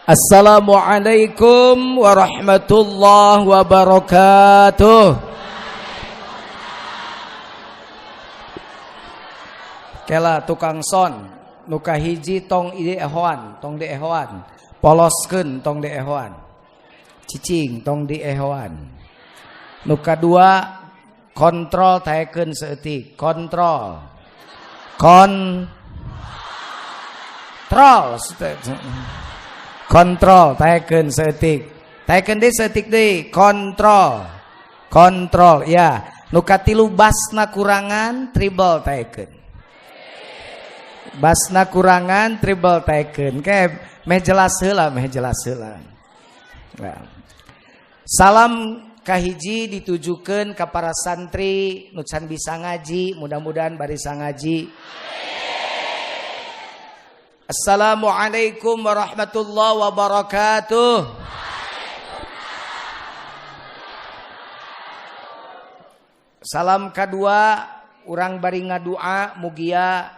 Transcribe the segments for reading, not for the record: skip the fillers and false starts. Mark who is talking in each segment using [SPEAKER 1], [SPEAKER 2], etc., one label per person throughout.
[SPEAKER 1] Assalamualaikum warahmatullahi wabarakatuh. Kela tukang son nuka hiji tong ide ehoan, tong di ehoan, poloskeun tong di ehoan, cicing tong di ehoan. Nuka dua kontrol taekeun seeutik, kontrol taekeun seeutik, taekeun deui seeutik deui, kontrol ya. Nuka tilu basna kurangan triple taekeun, basna kurangan triple taekeun. Kayak meh jelas heula. Nah. Salam kahiji ditujukeun ka para santri nu can bisa ngaji, mudah-mudahan barisa ngaji. Assalamualaikum warahmatullahi wabarakatuh. Salam kedua urang bari ngadua mugia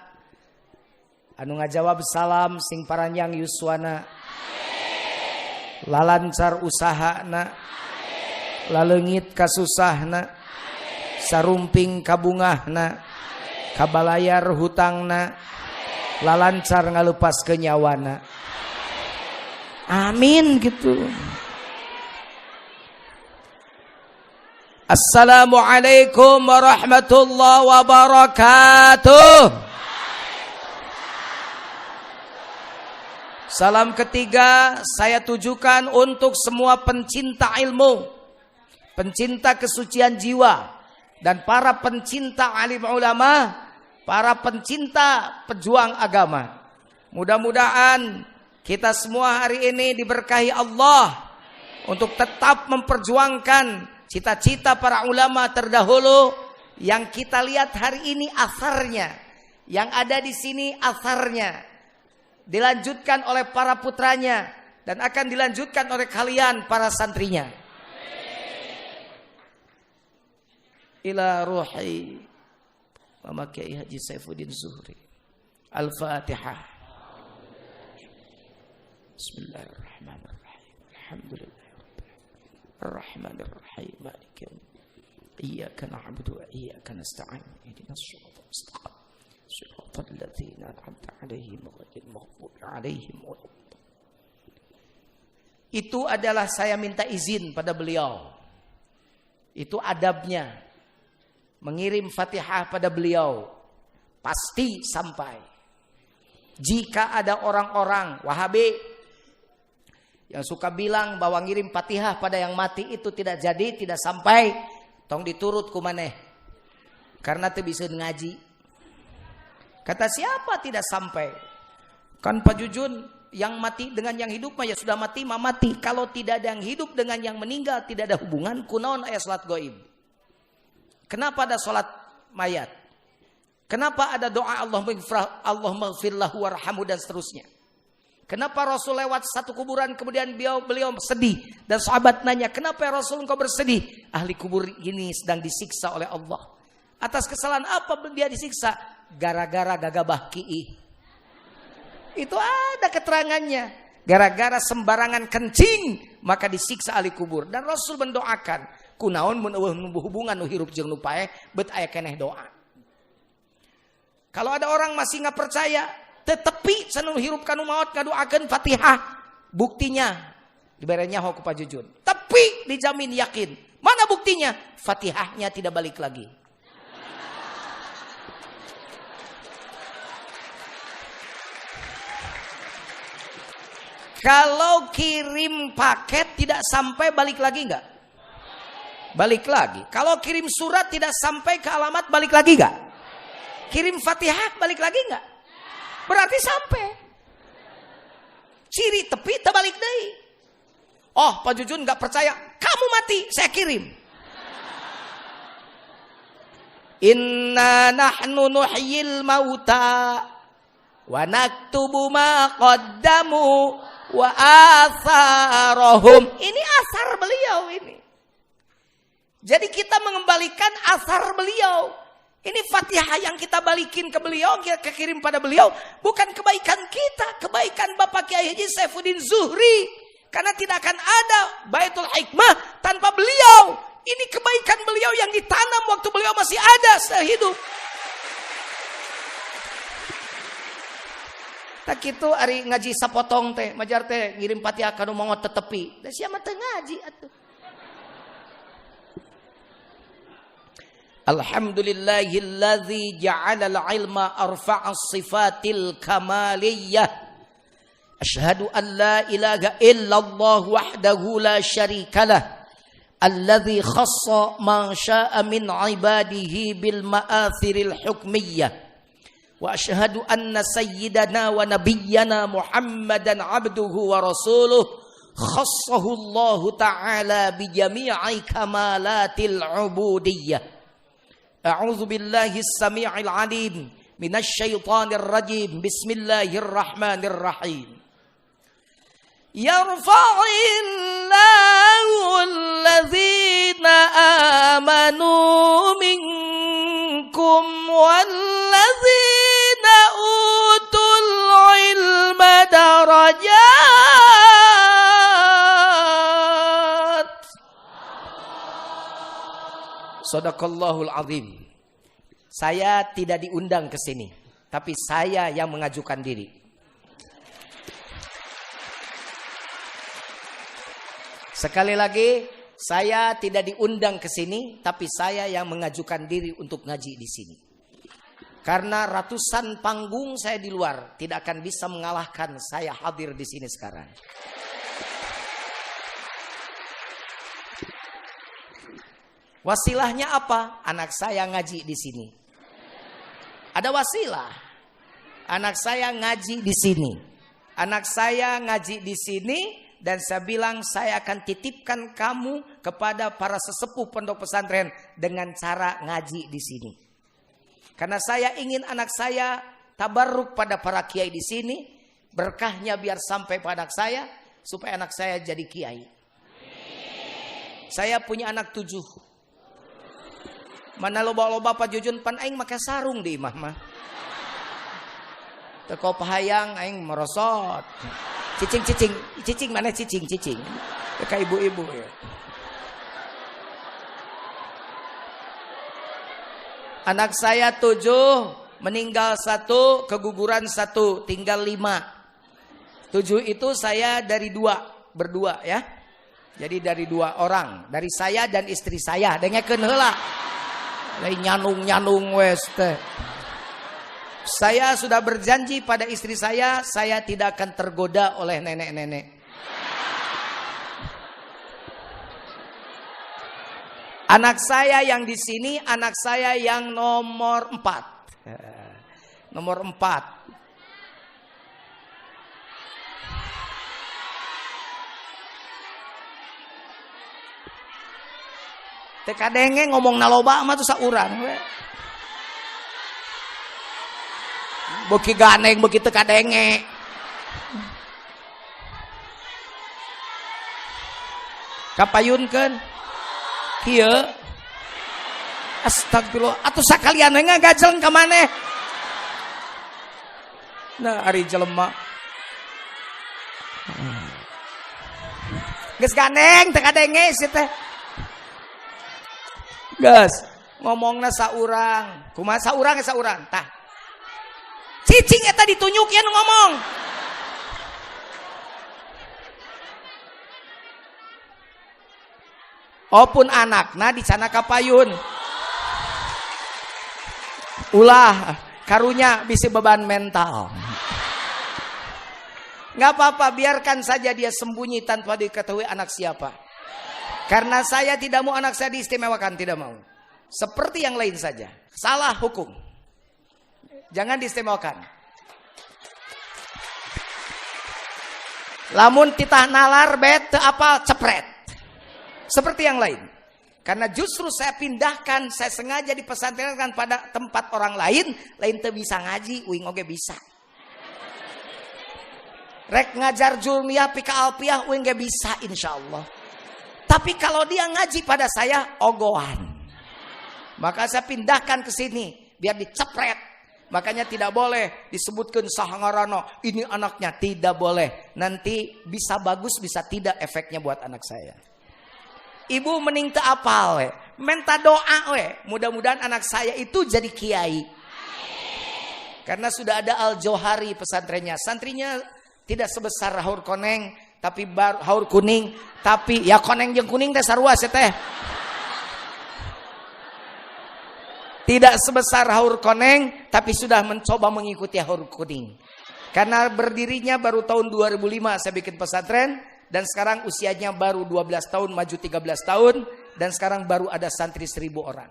[SPEAKER 1] anu ngajawab salam sing paranjang yuswana, lalancar usahana, laleungit kasusahna, sarumping kabungahna, kabalayar hutangna, lalancar ngalupas ke nyawana. Amin gitu. Assalamualaikum warahmatullahi wabarakatuh. Salam ketiga saya tujukan untuk semua pencinta ilmu, pencinta kesucian jiwa, dan para pencinta alim ulama, para pencinta pejuang agama. Mudah-mudahan kita semua hari ini diberkahi Allah untuk tetap memperjuangkan cita-cita para ulama terdahulu yang kita lihat hari ini asarnya, yang ada di sini asarnya dilanjutkan oleh para putranya dan akan dilanjutkan oleh kalian para santrinya. Ila ruhi Mama Kiai Haji Saifuddin Zuhri. Al-Fatihah. Bismillahirrahmanirrahim. Alhamdulillahirabbil arrahmanirrahim maliki yaumiddin. Iyyaka na'budu wa iyyaka nasta'in. Ihdinas shiratal mustaqim. Shiratal ladzina an'amta 'alaihim ghairil maghdubi 'alaihim waladdallin. Itu adalah saya minta izin pada beliau. Itu adabnya. Mengirim Fatihah pada beliau pasti sampai. Jika ada orang-orang Wahabi yang suka bilang bahwa ngirim Fatihah pada yang mati itu tidak jadi, tidak sampai, tong diturut ku maneh. Karena teu bisa ngaji. Kata siapa tidak sampai? Kan Pak Jujun yang mati dengan yang hidup mah ya sudah mati mah mati. Kalau tidak ada yang hidup dengan yang meninggal tidak ada hubungan. Kunaon aya salat gaib? Kenapa ada salat mayat? Kenapa ada doa Allah maghfir lahu warhamhu dan seterusnya? Kenapa Rasul lewat satu kuburan kemudian beliau sedih dan sahabat nanya, "Kenapa ya Rasul engkau bersedih?" Ahli kubur ini sedang disiksa oleh Allah. Atas kesalahan apa dia disiksa? Gara-gara gagabah ki'i. Itu ada keterangannya. Gara-gara sembarangan kencing maka disiksa ahli kubur. Dan Rasul mendoakan, kunaon mun eueuh hubungan nu hirup jeung nu paeh beut aya keneh doa. Kalau ada orang masih enggak percaya, tetepi sanu hirup kanu maot ngadoakeun Fatihah. Buktinya dibere nyaho ku Pak Jujun. Tapi dijamin yakin. Mana buktinya? Fatihahnya tidak balik lagi. Kalau kirim paket tidak sampai balik lagi enggak? Balik lagi. Kalau kirim surat tidak sampai ke alamat balik lagi enggak? Kirim Fatihah balik lagi enggak? Berarti sampai. Ciri tepi terbalik deui. Oh, Pak Jujun enggak percaya. Kamu mati, saya kirim. Inna nahnu nuhyil mauta wa naktubu ma qaddamu wa atharahum. Ini asar beliau ini. Jadi kita mengembalikan asar beliau Ini Fatihah yang kita balikin ke beliau, kita kirim pada beliau, bukan kebaikan kita, kebaikan Bapak Kiai Haji Saifuddin Zuhri. Karena tidak akan ada Baitul Hikmah tanpa beliau. Ini kebaikan beliau yang ditanam waktu beliau masih ada sehidup. Tak itu ari ngaji sapotong teh, majar teh ngirim Fatihah kanu mongot tetepi. Da sia mah teu ngaji atuh. Alhamdulillahilladzi ja'ala al-ilma arfa'as sifatil kamaliyah. Asyhadu an la ilaha illallah wahdahu la syarikalah. Alladzi khassa ma syaa min ibadihi bil ma'athiril hukmiyah. Wa asyhadu anna sayyidana wa nabiyyana Muhammadan abduhu wa rasuluh khassahu Allah ta'ala bi jami'i kamalatil ubudiyyah. A'udzu billahi as-sami'il 'alim minasy syaithanir rajim. Bismillahirrahmanirrahim. Yarfa'illahu alladhina amanu minkum walladzina utul ilma darajat. Shadaqallahul azim. Saya tidak diundang ke sini, tapi saya yang mengajukan diri. Sekali lagi, saya tidak diundang ke sini, tapi saya yang mengajukan diri untuk ngaji di sini. Karena ratusan panggung saya di luar tidak akan bisa mengalahkan saya hadir di sini sekarang. Wasilahnya apa? Anak saya ngaji di sini. Ada wasilah. Anak saya ngaji di sini. Anak saya ngaji di sini. Dan saya bilang saya akan titipkan kamu kepada para sesepuh pondok pesantren dengan cara ngaji di sini. Karena saya ingin anak saya tabarruk pada para kiai di sini, berkahnya biar sampai pada anak saya supaya anak saya jadi kiai. Saya punya anak 7. Mana loba-loba Pak Jujun pan aing make sarung di imah mah. Teko pahayang aing merosot. Cicing mana cicing. Kayak ibu-ibu ya. Anak saya 7, meninggal 1, keguguran 1, tinggal 5. 7 itu saya dari 2, berdua ya. Jadi dari 2 orang, dari saya dan istri saya. Dengekeun heula. Lain nyanung wes teh. Saya sudah berjanji pada istri saya tidak akan tergoda oleh nenek-nenek. Anak saya yang di sini, anak saya yang nomor 4. Nomor 4. Teka denge ngomong naloba mah tuh saurang we. Beki ganeng begitu kadenge. Kapayunkeun. Kieu. Astagfirullah. Atuh sakalian we ngagajeng ka maneh. Nah, ari jelema. Geus ganeng teu kadenge si teh. Geus ngomongna saurang. Kumaha saurang ge saurang? Tah. Cicing eta ditunjukin ngomong. Opun anakna dicana kapayun. Ulah karunya bisi beban mental. Nggak apa-apa, biarkan saja dia sembunyi tanpa diketahui anak siapa. Karena saya tidak mau anak saya diistimewakan, tidak mau. Seperti yang lain saja. Salah hukum. Jangan diistimewakan. Lamun titah nalar bet apa cepret. Seperti yang lain. Karena justru saya pindahkan, saya sengaja dipesantrenkan pada tempat orang lain teu bisa ngaji, uing oge bisa. Rek ngajar julmiah pika alpiah uing ge bisa insyaallah. Tapi kalau dia ngaji pada saya ogohan. Maka saya pindahkan ke sini biar dicepret. Makanya tidak boleh disebutkan sahangarana ini anaknya, tidak boleh. Nanti bisa bagus bisa tidak efeknya buat anak saya. Ibu mending teu apal we. Minta doa we. Mudah-mudahan anak saya itu jadi kiai. Karena sudah ada Al-Johari pesantrennya. Santrinya tidak sebesar haur koneng, tapi haur kuning, tapi ya koneng jeung kuning teh sarua teh. Tidak sebesar haur koneng, tapi sudah mencoba mengikuti haur kuning. Karena berdirinya baru tahun 2005 saya bikin pesantren. Dan sekarang usianya baru 12 tahun, maju 13 tahun. Dan sekarang baru ada santri 1000 orang.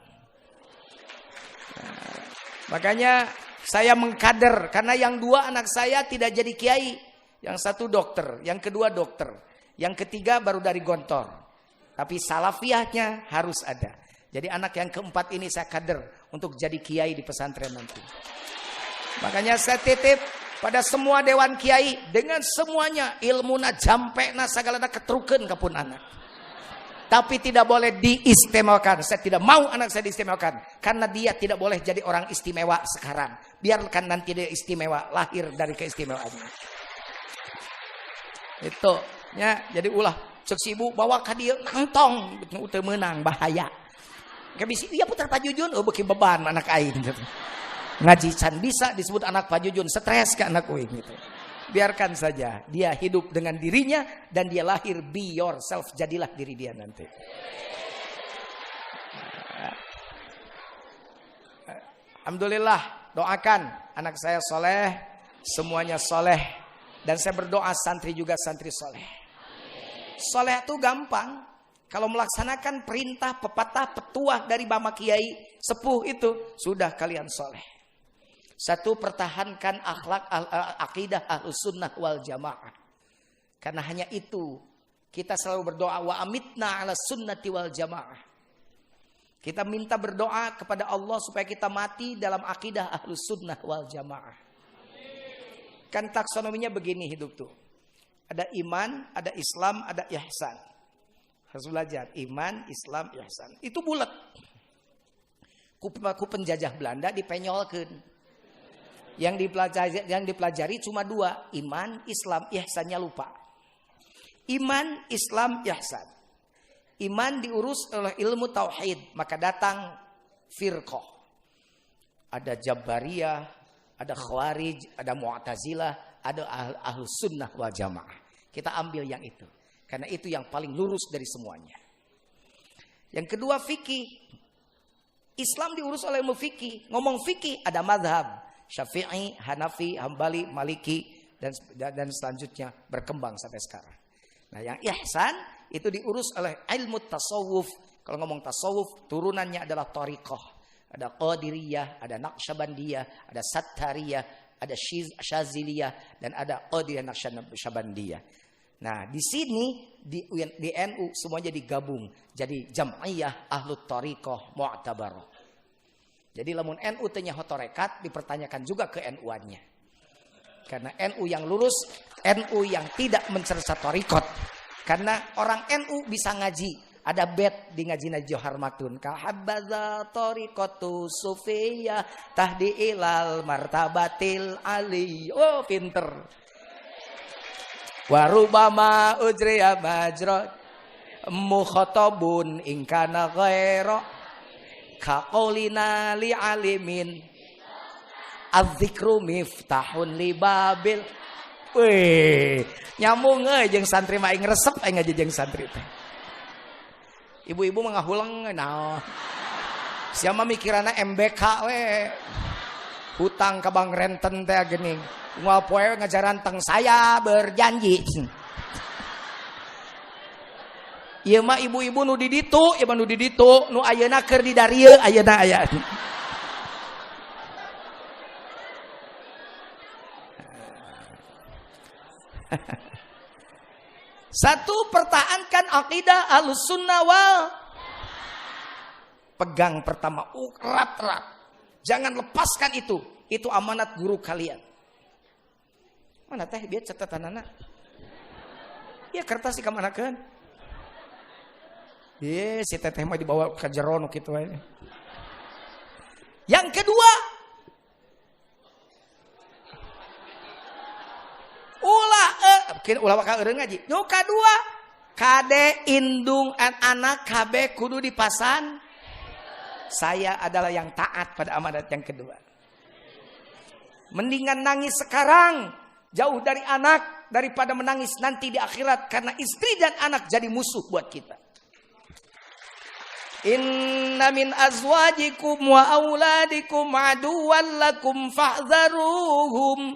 [SPEAKER 1] Nah, makanya saya mengkader. Karena yang dua anak saya tidak jadi kiai. Yang satu dokter, yang kedua dokter. Yang ketiga baru dari Gontor. Tapi salafiyahnya harus ada. Jadi anak yang keempat ini saya kader untuk jadi kiai di pesantren nanti. Makanya saya titip pada semua dewan kiai dengan semuanya ilmuna jampena sagalana ketrukeun kapun anak. Tapi tidak boleh diistimewakan. Saya tidak mau anak saya diistimewakan karena dia tidak boleh jadi orang istimewa sekarang. Biarkan nanti dia istimewa, lahir dari keistimewaannya. Itu ya, jadi ulah cek si ibu bawa ka dieu nangtong teu meunang bahaya. Kabisi dia putar pajujun, oh beki beban anak aing gitu. Ngaji can bisa disebut anak pajujun, stres ke anak uing gitu. Biarkan saja dia hidup dengan dirinya dan dia lahir be yourself, jadilah diri dia nanti. Alhamdulillah, doakan anak saya soleh, semuanya soleh, dan saya berdoa santri juga santri soleh. Soleh itu gampang. Kalau melaksanakan perintah, pepatah, petuah dari Bama Kiai sepuh itu, sudah kalian soleh. Satu, pertahankan akhlak akidah ahlus sunnah wal jamaah. Karena hanya itu kita selalu berdoa wa amitna ala sunnati wal jamaah. Kita minta berdoa kepada Allah supaya kita mati dalam akidah ahlus sunnah wal jamaah. Kan taksonominya begini hidup tuh. Ada iman, ada Islam, ada ihsan. Harus belajar iman, Islam, ihsan. Itu bulat. Ku penjajah Belanda dipenyolkeun. Yang dipelajari cuma dua, iman, Islam, ihsannya lupa. Iman, Islam, ihsan. Iman diurus oleh ilmu tauhid, maka datang firqah. Ada Jabariyah, ada Khawarij, ada Mu'tazilah, ada Ahlus Sunnah wal Jamaah. Kita ambil yang itu. Karena itu yang paling lurus dari semuanya. Yang kedua fikih. Islam diurus oleh ilmu fikih. Ngomong fikih ada mazhab. Syafi'i, Hanafi, Hambali, Maliki. Dan selanjutnya berkembang sampai sekarang. Nah yang ihsan itu diurus oleh ilmu tasawuf. Kalau ngomong tasawuf turunannya adalah thariqah. Ada Qadiriyah, ada Naqsyabandiyah, ada Sattariyah, ada Syaziliyah. Dan ada Qadiriyah Naqsyabandiyah. Nah di sini di NU semuanya digabung jadi Jam'iyah Ahlut Thariqah Mu'tabarah. Jadi lamun NU tanya hotorekat dipertanyakan juga ke NU-annya. Karena NU yang lurus, NU yang tidak mencerca thariqat. Karena orang NU bisa ngaji. Ada bed di ngajina Johar Maktun. Kahabbaza thariqatu sufiyah tahdi ilal martabatil ali. Oh pinter. Warubama ujriya majra mukhatabun ingkana ghaira kaqaulina li alimin adzikru miftahun li babil. Weh, nyambung jeung santri mah aing resep aing ngaji jeung santri teh. Ibu-ibu mah ngahulang naon. Sia mah mikirana MBK we. Hutang ka Bang Renten teh geuning. Moal poe ngajaran teng saya berjanji. Ieu mah ibu-ibu nu di ditu, ieu mah nu di ditu, nu ayeuna keur di darieu ayeuna aya. Satu, pertahankan akidah Ahlussunnah wal. Pegang pertama erat-erat. Jangan lepaskan itu. Itu amanat guru kalian. Mana teh biar catatanana? Ya kertas dikamanakeun. Si teteh mah dibawa ke jero nu kitu wae. Yang kedua, ulah bakal eureung ngaji. Nu kadua, kade indung anak KB kudu dipasan. Saya adalah yang taat pada amanat yang kedua. Mendingan nangis sekarang jauh dari anak daripada menangis nanti di akhirat karena istri dan anak jadi musuh buat kita. Inna min azwajikum wa auladikum aduwwan lakum fahdharuhum.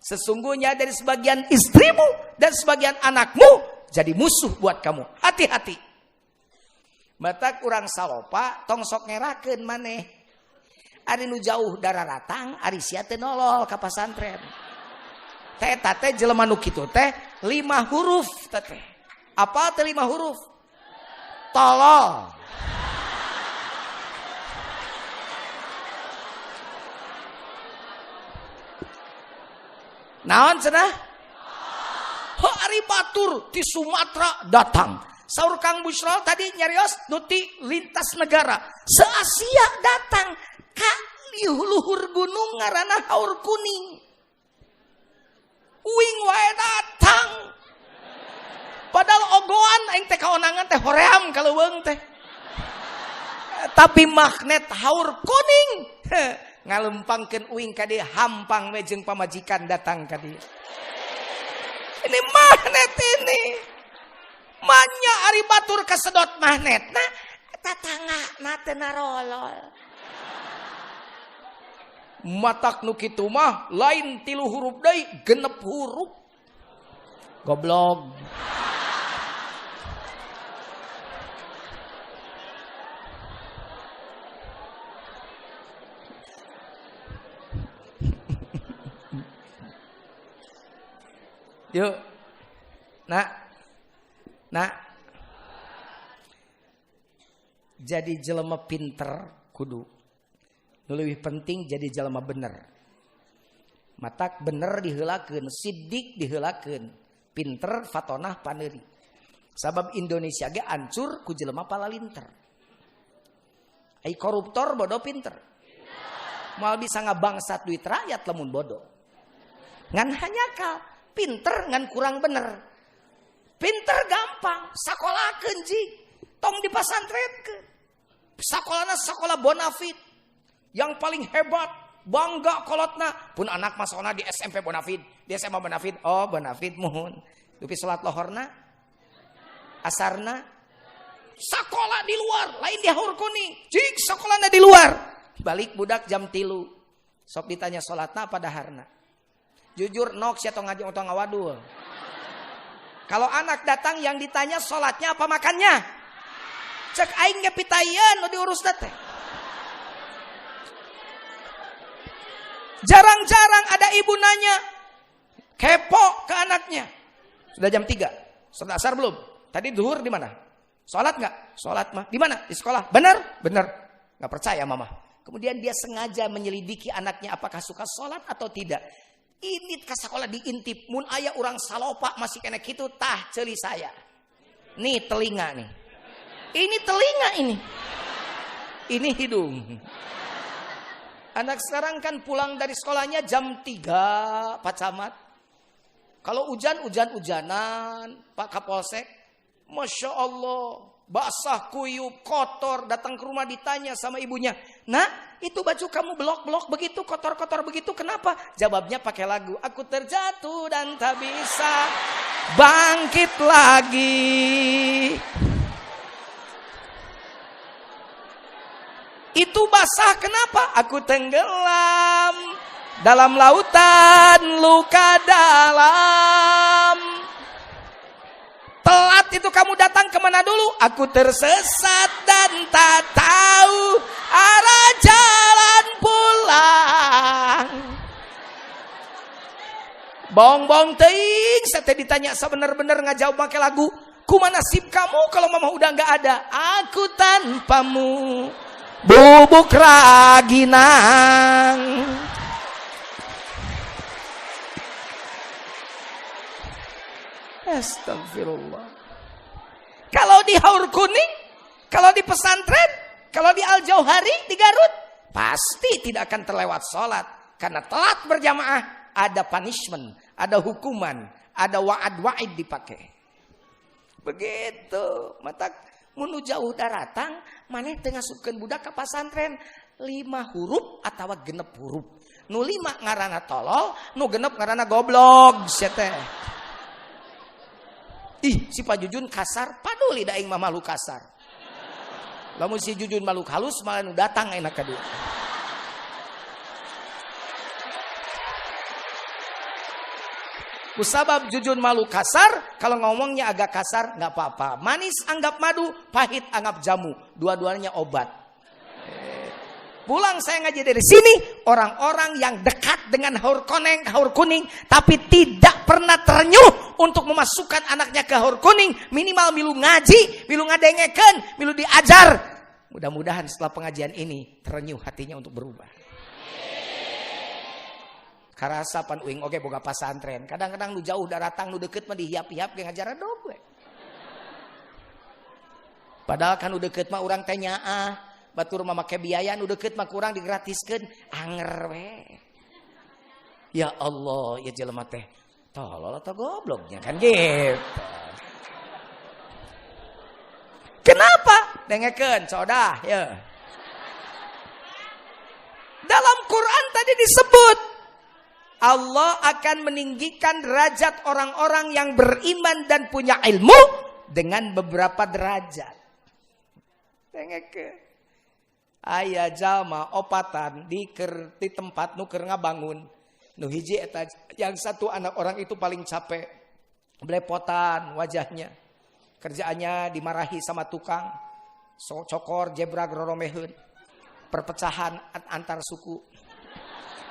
[SPEAKER 1] Sesungguhnya dari sebagian istrimu dan sebagian anakmu jadi musuh buat kamu. Hati-hati. Batak urang salopa tong sok ngerakeun maneh. Ari nu jauh dararatang ari sia teu nolol ka pasantren. Teh tate jelema nu kitu teh 5 huruf teh. Apa teh 5 huruf? Tolol. Naon cenah? Ho ari batur ti Sumatera datang. Saur Kang Busrol tadi nyarios nuti lintas negara. Se-Asia datang ka luhur gunung ngaranna Haur Kuning. Uing wae datang. Padahal ogoan aing teh kaonangan teh hoream kaleuweung teh. Tapi magnet Haur Kuning ngalempangkeun uing ka dieu hampang we jeung pamajikan datang ka dieu. Ini magnet ini. Manya ari batur kasedot magnetna tatangana teu narolol. Matak nu kitu mah lain 3 huruf deui 6 huruf. Goblok. Yuk. Nah. Jadi jelema pinter kudu. Nu leuwih penting jadi jelema bener. Matak bener diheulakeun, siddiq diheulakeun, pinter fatonah paneuri. Sabab Indonesia ge ancur ku jelema palalinter. Ai koruptor bodoh pinter. Moal bisa ngabangsat duit rakyat lamun bodoh. Ngan hanyakal, pinter ngan kurang bener. Pinter gampang, sakolakeun jig. Tong dipasantrenkeun. Sakolana sakola Bonafit. Yang paling hebat, bangga kolotna. Pun anak masukna di SMP Bonafit, di SMA Bonafit. Oh, Bonafit muhun. Dupi salat lohorna, asarna, sakola di luar, lain di Haur Kuning. Jig sakolana di luar. Balik budak jam 3. Sok ditanya salatna apa daharna. Jujur nok sia tong ngaji tong ngawadul. Kalau anak datang yang ditanya salatnya apa makannya? Cek aing ge pitayeun nu diurus teh. Jarang-jarang ada ibu nanya, kepo ke anaknya. Sudah jam 3, sholat asar belum? Tadi zuhur di mana? Sholat nggak? Sholat mah di mana? Di sekolah. Benar? Benar. Nggak percaya mama. Kemudian dia sengaja menyelidiki anaknya apakah suka sholat atau tidak. Ini ke sekolah diintip. Mun aya urang salopa masih kena kitu tah ceuli saya. Nih telinga nih. Ini telinga ini. Ini hidung. Anak sekarang kan pulang dari sekolahnya jam 3, Pak Camat. Kalau hujan-hujanan, Pak Kapolsek, Masya Allah, basah, kuyup, kotor, datang ke rumah ditanya sama ibunya. Nah, itu baju kamu blok-blok begitu, kotor-kotor begitu, kenapa? Jawabnya pakai lagu, aku terjatuh dan tak bisa bangkit lagi. Itu basah kenapa? Aku tenggelam dalam lautan luka dalam. Telat itu kamu datang kemana dulu? Aku tersesat dan tak tahu arah jalan pulang. Bong-bong teing, saya ditanya sebenar-benar ngajawab pakai lagu. Kumaha nasib kamu kalau mama udah nggak ada? Aku tanpamu. Bubuk raginang. Astagfirullah. Kalau di Haur Kuning, kalau di pesantren, kalau di Al Jauhari di Garut, pasti tidak akan terlewat sholat. Karena telat berjamaah, ada punishment, ada hukuman, ada wa'ad-wa'id dipakai. Begitu. Mata munu jauh daratang, maneh tengah sukeun budak ke pasantren 5 huruf atau 6 huruf. Nu 5 ngaranna tolol, nu 6 ngaranna goblok. Teh. Ih, si Pak Jujun kasar, paduli da aing mah malu kasar. Lamun si Jujun malu halus malah nu datang enak kadua. Kusabab Jujun malu kasar, kalau ngomongnya agak kasar nggak apa-apa. Manis anggap madu, pahit anggap jamu. Dua-duanya obat. Pulang saya ngaji dari sini, orang-orang yang dekat dengan haur kuning, tapi tidak pernah ternyuh untuk memasukkan anaknya ke haur kuning, minimal milu ngaji, milu ngadengekeun, milu diajar. Mudah-mudahan setelah pengajian ini ternyuh hatinya untuk berubah. Karasa pan uing oge boga pasantren. Kadang-kadang nu jauh daratang nu deket mah dihiap-hiap ge ngajar adog we. Padahal kan nu deket mah urang teh nyaah. Batur mah make biaya nu deket mah kurang digratiskeun, anger we. Ya Allah, ya jelema teh tolol atau gobloknya kan gitu. Kenapa? Dengekeun codah ya. Dalam Quran tadi disebut Allah akan meninggikan derajat orang-orang yang beriman dan punya ilmu dengan beberapa derajat. Dengekeun. Aya jalma opatan di tempat nu keur ngabangun. Nu hiji eta yang satu anak orang itu paling capek. Belepotan wajahnya. Kerjaannya dimarahi sama tukang. Cokor jebra roromeheun. Perpecahan antar suku.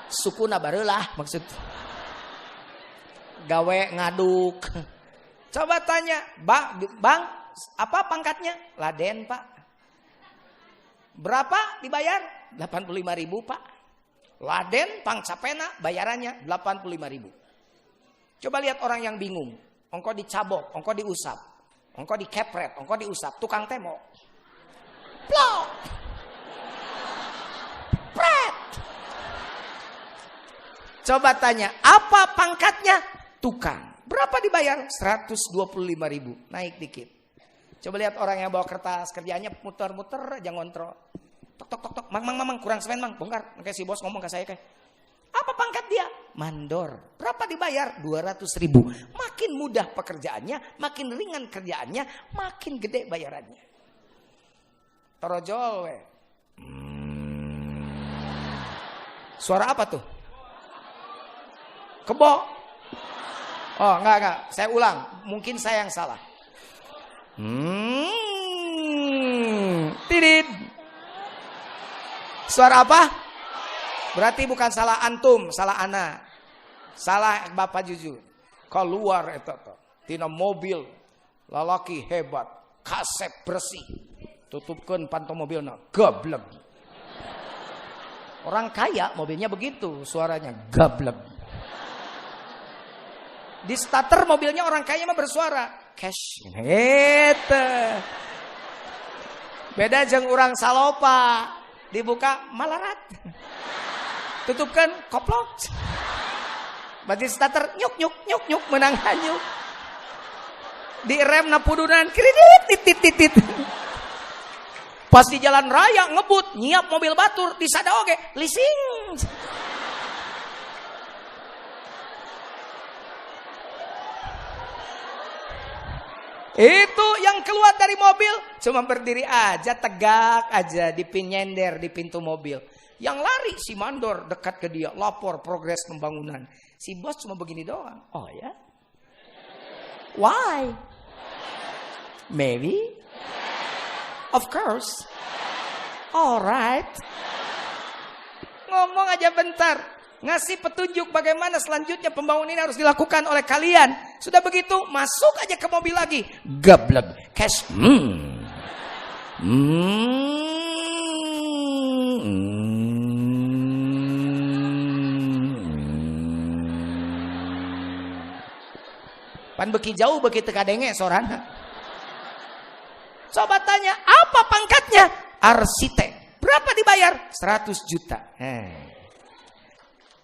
[SPEAKER 1] Sukuna bareulah maksud. Gawe ngaduk. Coba tanya, Bang, apa pangkatnya? Laden, Pak. Berapa dibayar? 85.000 Pak. Laden pangcapena bayarannya 85.000. Coba lihat orang yang bingung. Ongko dicabok, ongko diusap, ongko dikepret, ongko diusap. Tukang temo. Plok. Pret. Coba tanya, apa pangkatnya? Tukang. Berapa dibayar? 125.000. Naik dikit. Coba lihat orang yang bawa kertas, kerjanya muter-muter aja ngontrol. Tok tok tok tok, mang kurang semen mang, bongkar. Kayak si bos ngomong ke saya kayak, apa pangkat dia? Mandor. Berapa dibayar? 200.000. Makin mudah pekerjaannya, makin ringan kerjaannya, makin gede bayarannya. Torojol we. Suara apa tuh? Kebo. Oh enggak, saya ulang. Mungkin saya yang salah. Tidit. Suara apa? Berarti bukan salah antum, salah ana. Salah Bapak Jujur. Keluar eta tina mobil lalaki hebat, kasep bersih. Tutupkeun panto mobilna, gablek. Orang kaya mobilnya begitu, suaranya gablek. Di starter mobilnya orang kaya mah bersuara cash. Gitu. Beda jeung urang salopa, dibuka malarat. Tutupkan koplok. Berarti starter nyuk nyuk nyuk nyuk menang hanyuk. Di rem na pudunan kredit titit. Pas di jalan raya ngebut, nyiap mobil batur disada oge, leasing. Itu yang keluar dari mobil cuma berdiri aja, tegak aja di nyender di pintu mobil. Yang lari si mandor dekat ke dia, lapor progres pembangunan. Si bos cuma begini doang. Oh ya? Why? Maybe? Of course. Alright. Ngomong aja bentar. Ngasih petunjuk bagaimana selanjutnya pembangunan ini harus dilakukan oleh kalian. Sudah begitu, masuk aja ke mobil lagi. Gablek. Cash. Pan beki jauh beki teka denge sorana. Coba tanya, apa pangkatnya? Arsitek. Berapa dibayar? 100 juta.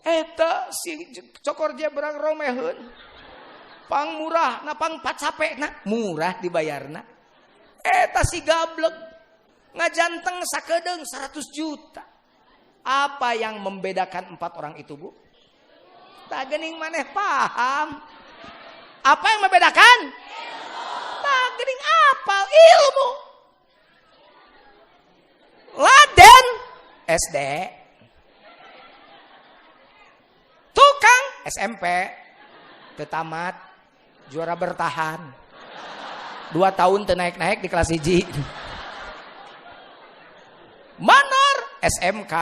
[SPEAKER 1] Eta si cokorja berang romeheun. Pang murah, na pang pacape na murah dibayarna. Eta si gablek ngajanteng sakedeung 100 juta. Apa yang membedakan 4 orang itu, Bu? Tak geuning maneh paham. Apa yang membedakan? Tak geuning apal ilmu. Laden SD. Tukang SMP. Tetamat. Juara bertahan. 2 tahun teu naik-naik di kelas 1. Manor SMK.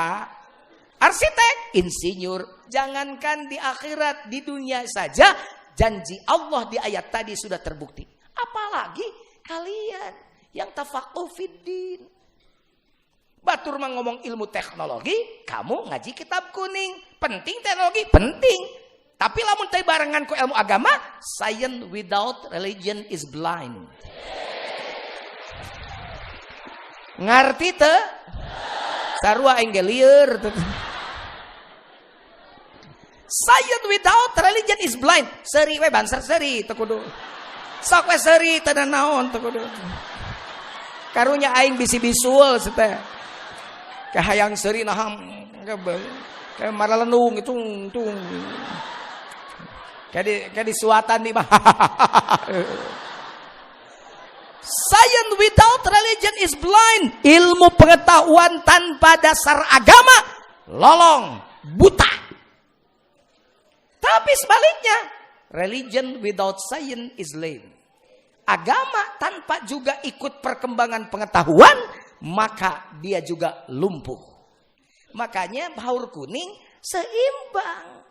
[SPEAKER 1] Arsitek, insinyur. Jangankan di akhirat, di dunia saja janji Allah di ayat tadi sudah terbukti. Apalagi kalian yang tafaqquh fiddin. Batur mah ngomong ilmu teknologi, kamu ngaji kitab kuning. Penting teknologi, penting. Tapi lamun teh barengan ku ilmu agama, science without religion is blind. Ngarti teu? Sarua aing ge lieur. Science without religion is blind. Seuri we banser seuri teu kudu. Sok we seuri teu naon teu kudu. Karunya aing bisi bisul teh. Kahayang seuri naham kayak maralenung itu tung. Kayak di suatan di mah. Science without religion is blind. Ilmu pengetahuan tanpa dasar agama lolong, buta. Tapi sebaliknya, religion without science is lame. Agama tanpa juga ikut perkembangan pengetahuan, maka dia juga lumpuh. Makanya baur kuning seimbang.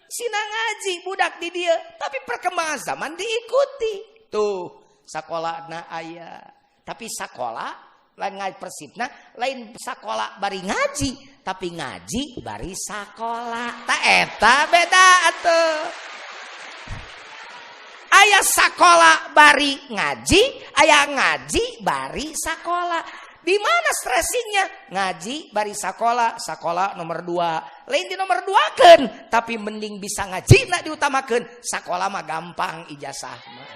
[SPEAKER 1] Sina ngaji budak di dia, tapi perkembangan zaman diikuti. Tuh, sakolahna aya. Tapi sakolah lain ngaji persibna, lain sakolah bari ngaji, tapi ngaji bari sakolah. Ta eta beda atuh. Aya sakolah bari ngaji, aya ngaji bari sakolah. Di mana stressingnya? Ngaji bari sakolah, sakolah nomor 2. Lain di nomor 2keun, tapi mending bisa ngaji nak diutamakeun. Sakolah mah gampang ijazah mah.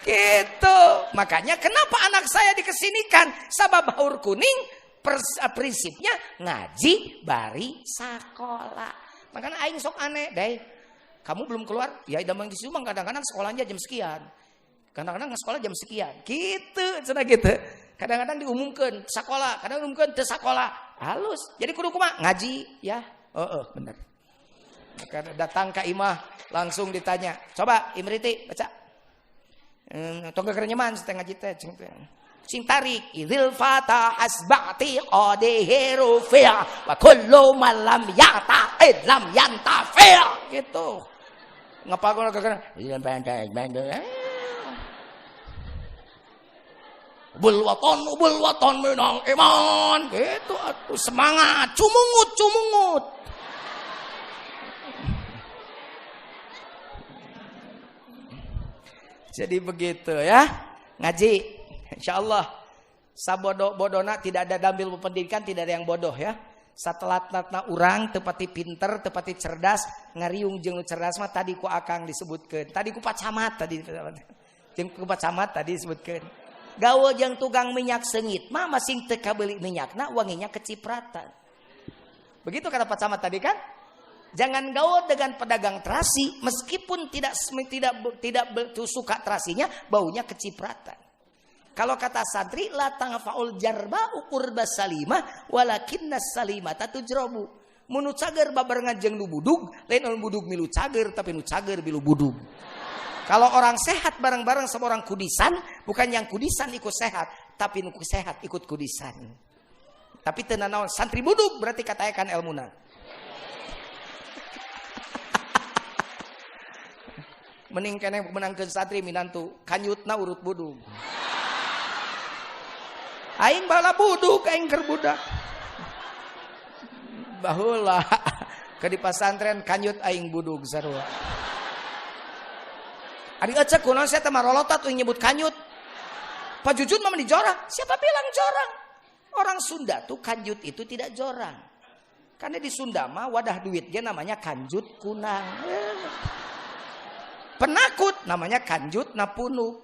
[SPEAKER 1] Gitu. Makanya kenapa anak saya dikesinikan? Sabab baur kuning prinsipnya ngaji bari sakolah. Makanya aing sok aneh, Dai. Kamu belum keluar? Ya idamang di Sumang kadang-kadang sekolahnya jam sekian. Kadang-kadang sekolah jam sekian. Gitu, cenah gitu. Kadang-kadang diumumkan sekolah, kadang diumumkan teu sekolah. Halus. Jadi kudu kumaha? Ngaji, ya. Bener. Maka datang ke imah langsung ditanya. Coba Imriti baca. Tongga kerenyaman setengah ngaji teh sing tarik idil fata asbati qadihiru fi'a wa kullu malam yata lam yantafi' gitu. Ngapagon kagak ubul waton minang iman gitu atuh semangat cumungut. Jadi begitu ya ngaji insyaallah sabodo-bodona tidak ada dambil pendidikan tidak ada yang bodoh ya. Satelatna urang tepati pinter tepati cerdas ngariung jeung nu cerdas mah tadi ku akang disebutkeun tadi ku pacamat tadi jeung ku pacamat tadi disebutkeun. Gawe jeung tukang minyak sengit mah masing teu kabeuli minyakna wanginya kecipratan. Begitu kata Pak Camat tadi kan? Jangan gaul dengan pedagang terasi meskipun tidak suka terasinya baunya kecipratan. Kalau kata santri la tangfaul jarba ukur basalimah walakinna salimata tujrabu. Mun cager babarengan jeung nu budug lain nu budug milu cager tapi nu cager milu budug. Kalau orang sehat bareng-bareng sama orang kudisan, bukan yang kudisan ikut sehat, tapi nu sehat ikut kudisan. Tapi teu naon santri budug berarti katakan elmuna. Mending keneh menangkeun santri minantu kanyutna urut budug. Aing bala budug aing keur budak. Baheula ke di pasantren kanyut aing budug sarua. Ari ecek kunaon sia teh marolotot uing nyebut kanyut. Pak Jujun mah di jorang. Siapa bilang jorang? Orang Sunda tuh kanjut itu tidak jorang. Karena di Sunda mah wadah duitnya namanya kanjut kunang. Penakut namanya kanjut napunu.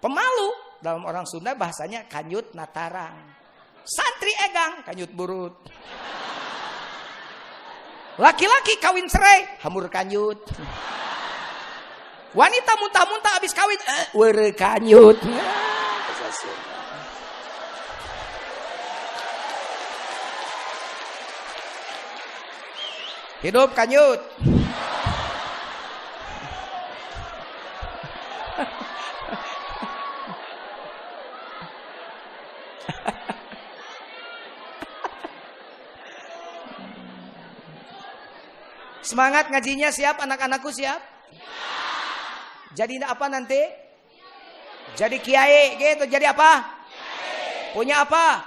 [SPEAKER 1] Pemalu dalam orang Sunda bahasanya kanjut natarang. Santri egang kanjut burut. Laki-laki kawin cerai hamur kanjut. Wanita muntah-muntah habis kawin were kanjut. Hidup kanjut. Semangat ngajinya, siap anak-anakku, siap? Jadi apa nanti? Jadi kiai gitu. Jadi apa? Punya apa?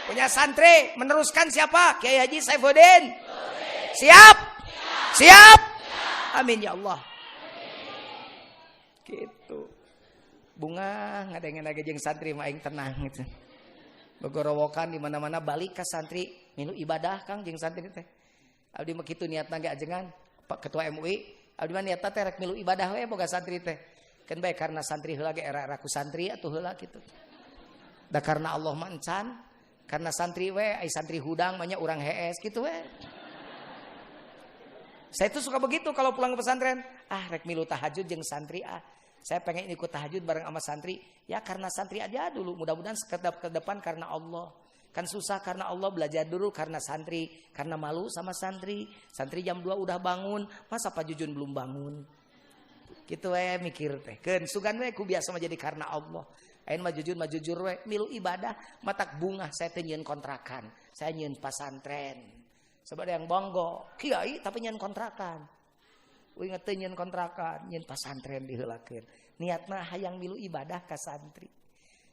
[SPEAKER 1] Punya santri. Meneruskan siapa? Kiai Haji Saifuddin. Siap? Siap? Amin ya Allah. Gitu. Bunga ngadengin lagi jeung santri mah aing tenang gitu. Begorowokan di mana-mana balik ke santri milu ibadah Kang jeung santri teh. Abdi mah kitu niatna ge ajengan Pak Ketua MUI, abdi mah niatna teh rek milu ibadah we boga santri teh. Kan bae karena santri heula ge era-era ku santri atuh heula kitu. Da karena Allah mah encan, karena santri we ai santri hudang mah nya urang hees kitu we. Saya tuh suka begitu kalau pulang ke pesantren, rek milu tahajud jeung santri Saya pengen ikut tahajud bareng sama santri. Ya karena santri aja dulu, mudah-mudahan ke depan karena Allah. Kan susah karena Allah, belajar dulu karena santri. Karena malu sama santri. Santri jam 2 udah bangun. Masa Pak Jujun belum bangun? Gitu mikir teh. Keun sugan we ku biasa mah jadi karena Allah. Ain mah Jujun mah jujur we. Milu ibadah. Matak bunga saya teh nyieun kontrakan. Saya nyieun pasantren. Sebab yang bonggo. Kiai tapi nyieun kontrakan. Ingat teh nyieun kontrakan. Nyieun pasantren diheulakeun. Niatna hayang milu ibadah ka santri.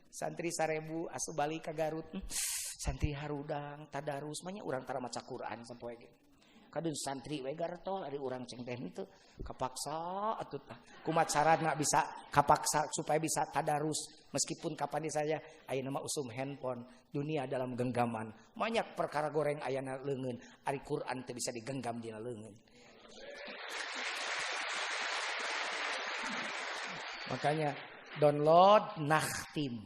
[SPEAKER 1] Santri 1000 asup balik ka Garut. Santri harudang tadarus manya urang tara maca Quran sampoe ge. Kadeun santri we gartol ari urang ceng teh itu kapaksa atuh tah. Kumaha carana bisa kapaksa supaya bisa tadarus meskipun kapan saya ayeuna mah usum handphone, dunia dalam genggaman. Banyak perkara goreng ayana leungeun, ari Quran teh bisa digenggam dina leungeun. Makanya download Nakhtim.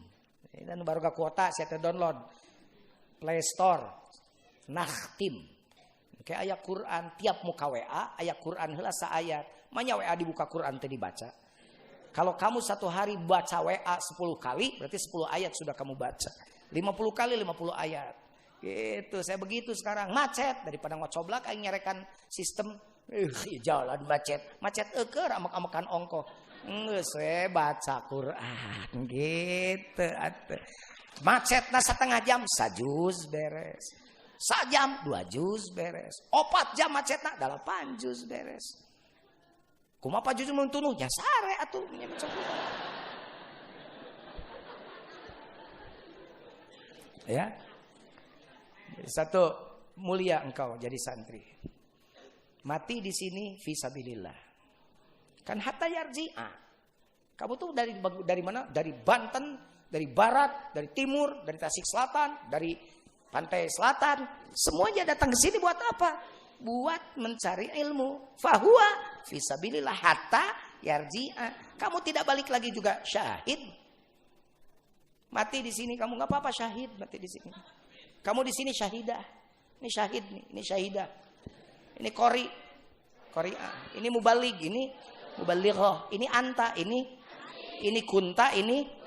[SPEAKER 1] Dan baru gak kuota saya download Play Store Nakhtim. Kayak ayat Quran tiap muka WA ayat Quran heula saayat. Manya WA dibuka Quran teh dibaca. Kalau kamu satu hari baca WA 10 kali berarti 10 ayat sudah kamu baca. 50 kali 50 ayat. Gitu, saya begitu sekarang macet daripada ngocoblak aing nyerekan sistem jalan macet. Macet eukeur amek-amekan ongko. Geus we baca Quran gitu atuh. Macetna setengah jam sajuz beres. Sajam 2 juz beres. 4 jam macetna 8 juz beres. Kumaha Pak Jujun mun tunuh nya sare atuh nya ya. Satu, mulia engkau jadi santri. Mati di sini fisabilillah. Kan hatta yarji'a. Kamu tuh dari mana? Dari Banten, dari barat, dari timur, dari Tasik Selatan, dari pantai selatan. Semuanya datang ke sini buat apa? Buat mencari ilmu. Fahuwa fisabilillah hatta yarji'a. Kamu tidak balik lagi juga syahid. Mati di sini kamu enggak apa-apa syahid mati di sini. Kamu di sini syahidah. Ini syahid nih, ini syahidah. Ini qari'ah. Ini mubalig, ini mubalighah, ini anta, ini kunta, ini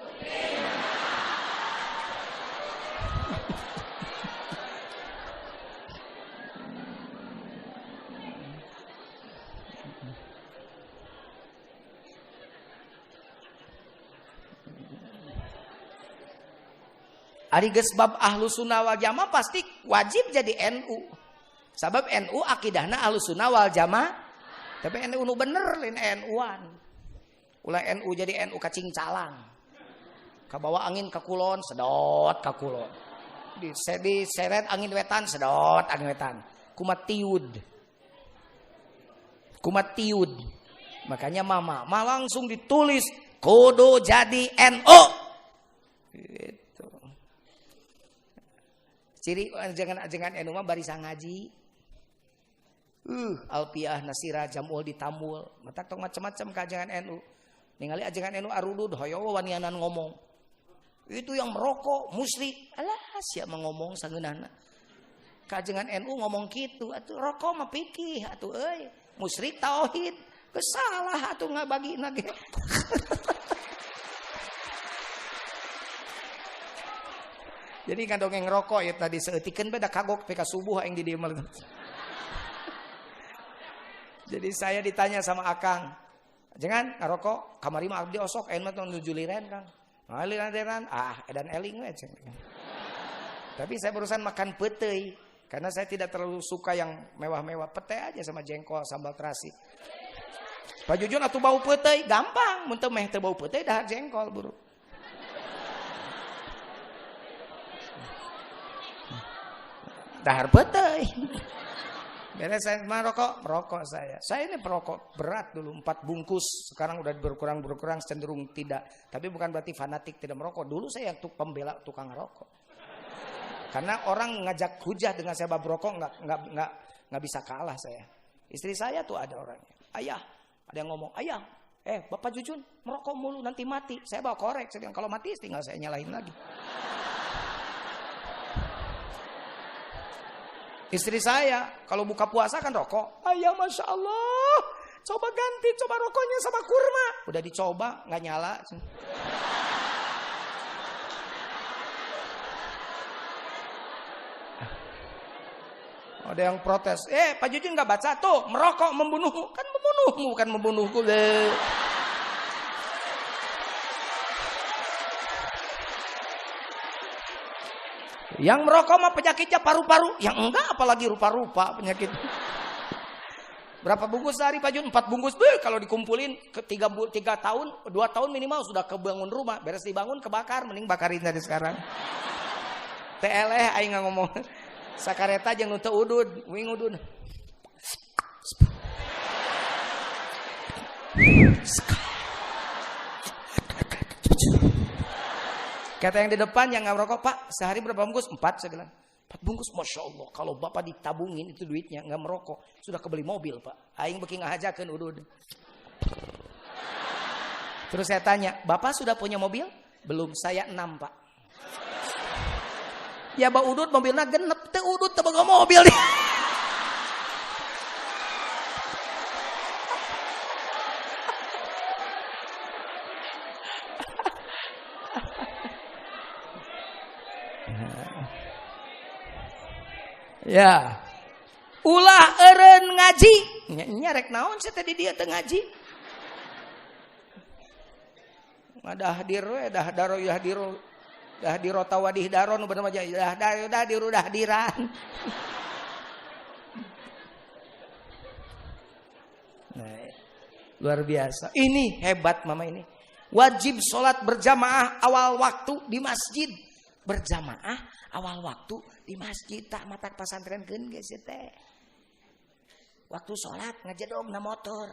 [SPEAKER 1] ari geus bab ahlu sunnah wal jamaah pasti wajib jadi NU. Sabab NU akidahna ahlu sunnah wal jamaah. Tapi NU nu bener lain NU-an. Ulah NU jadi NU kacing calang. Kabawa angin ka kulon, sedot ka kulon. Diseret angin wetan, sedot angin wetan. Kumatiud. Makanya mama langsung ditulis kudu jadi NU. Gitu. Ciri ajengan NU mah barisan ngaji. Alpiah nasira jamul ditambul. Matak tong macam-macam ka ajengan NU. Ningali ajengan NU arudud hoyo wanianan ngomong. Itu yang merokok musyrik. Alah sia ngomong sangeunana. Ka ajengan NU ngomong kitu, atuh rokok mah pikih atuh euy. Musyrik tauhid. Kesalah atuh ngabagina ge. Jadi kan dongeng rokok ya tadi seutikeun beda kagok peka subuh aing di dieu mah. Jadi saya ditanya sama Akang, jangan ngarokok, kamari mah abdi osok, ayeuna mah nuju liren Kang. Nah, liren edan eling we ceng. Tapi saya barusan makan peuteuy karena saya tidak terlalu suka yang mewah-mewah, pete aja sama jengkol sambal terasi. Pak Jujun atuh bau peuteuy gampang, mun teu meh teu bau peuteuy dahar jengkol buru. Dahar peuteuy. Beres saya merokok saya. Saya ini perokok berat dulu 4 bungkus. Sekarang udah berkurang cenderung tidak. Tapi bukan berarti fanatik tidak merokok. Dulu saya pembela tukang rokok. Karena orang ngajak hujah dengan saya bab rokok nggak bisa kalah saya. Istri saya tuh ada orangnya. Ayah, ada yang ngomong, ayah, Bapak Jujun merokok mulu nanti mati. Saya bawa korek. Saya bilang kalau mati tinggal saya nyalain lagi. Istri saya kalau buka puasa kan rokok. Ayah Masya Allah, coba ganti, coba rokoknya sama kurma. Udah dicoba nggak nyala. Ada yang protes. Pak Jujun nggak baca tuh merokok membunuhmu. Kan membunuhmu bukan membunuhku. Yang merokok mah penyakitnya paru-paru. Yang enggak apalagi rupa-rupa penyakit. Berapa bungkus sehari Pak Jun? 4 bungkus. Kalau dikumpulin ke 3 tahun, 2 tahun minimal sudah kebangun rumah. Beres dibangun kebakar, mending bakarin dari sekarang. TLeh aing ngomong. Sakareta jeung nu teu udud, wing udud. Kata yang di depan yang nggak merokok, Pak, sehari berapa bungkus? 4, saya bilang. 4 bungkus, Masya Allah. Kalau Bapak ditabungin itu duitnya, nggak merokok. Sudah kebeli mobil, Pak. Aing beki ngahajakeun udud. Terus saya tanya, Bapak sudah punya mobil? Belum, saya 6, Pak. Ya, Ba udud mobilnya genep. Teu udud teu boga mobil. Ya. Ulah eureun ngaji. Nya rek naon saya tadi dia teu ngaji. Ngadahdir we dahdaro yahdiro. Dahdiro tawadih daron bener mah dahdiru dahdiran. Nah, luar biasa. Ini hebat mama ini. Wajib sholat berjamaah awal waktu di masjid. Berjamaah awal waktu di masjid tak matak pasantrenkeun geus teh. Waktu sholat ngajedogna motor.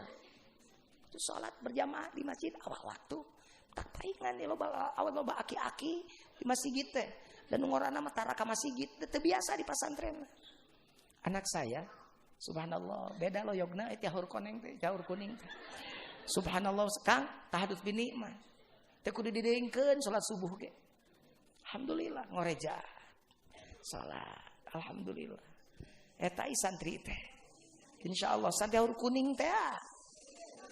[SPEAKER 1] Waktu sholat berjamaah di masjid awal waktu. Tak paingan ya loba aki-aki di masjid teh. Dan ngorana mah tara ka masjid teh biasa di pasantren. Anak saya subhanallah beda lo yogna tiahur koneng teh tiahur kuning teh. Subhanallah Kang tahadus bini mah. Teh kudu dideungkeun salat subuh ge. Alhamdulillah ngoreja. Salat alhamdulillah. Eta santri teh. Insyaallah tiahur kuning teh.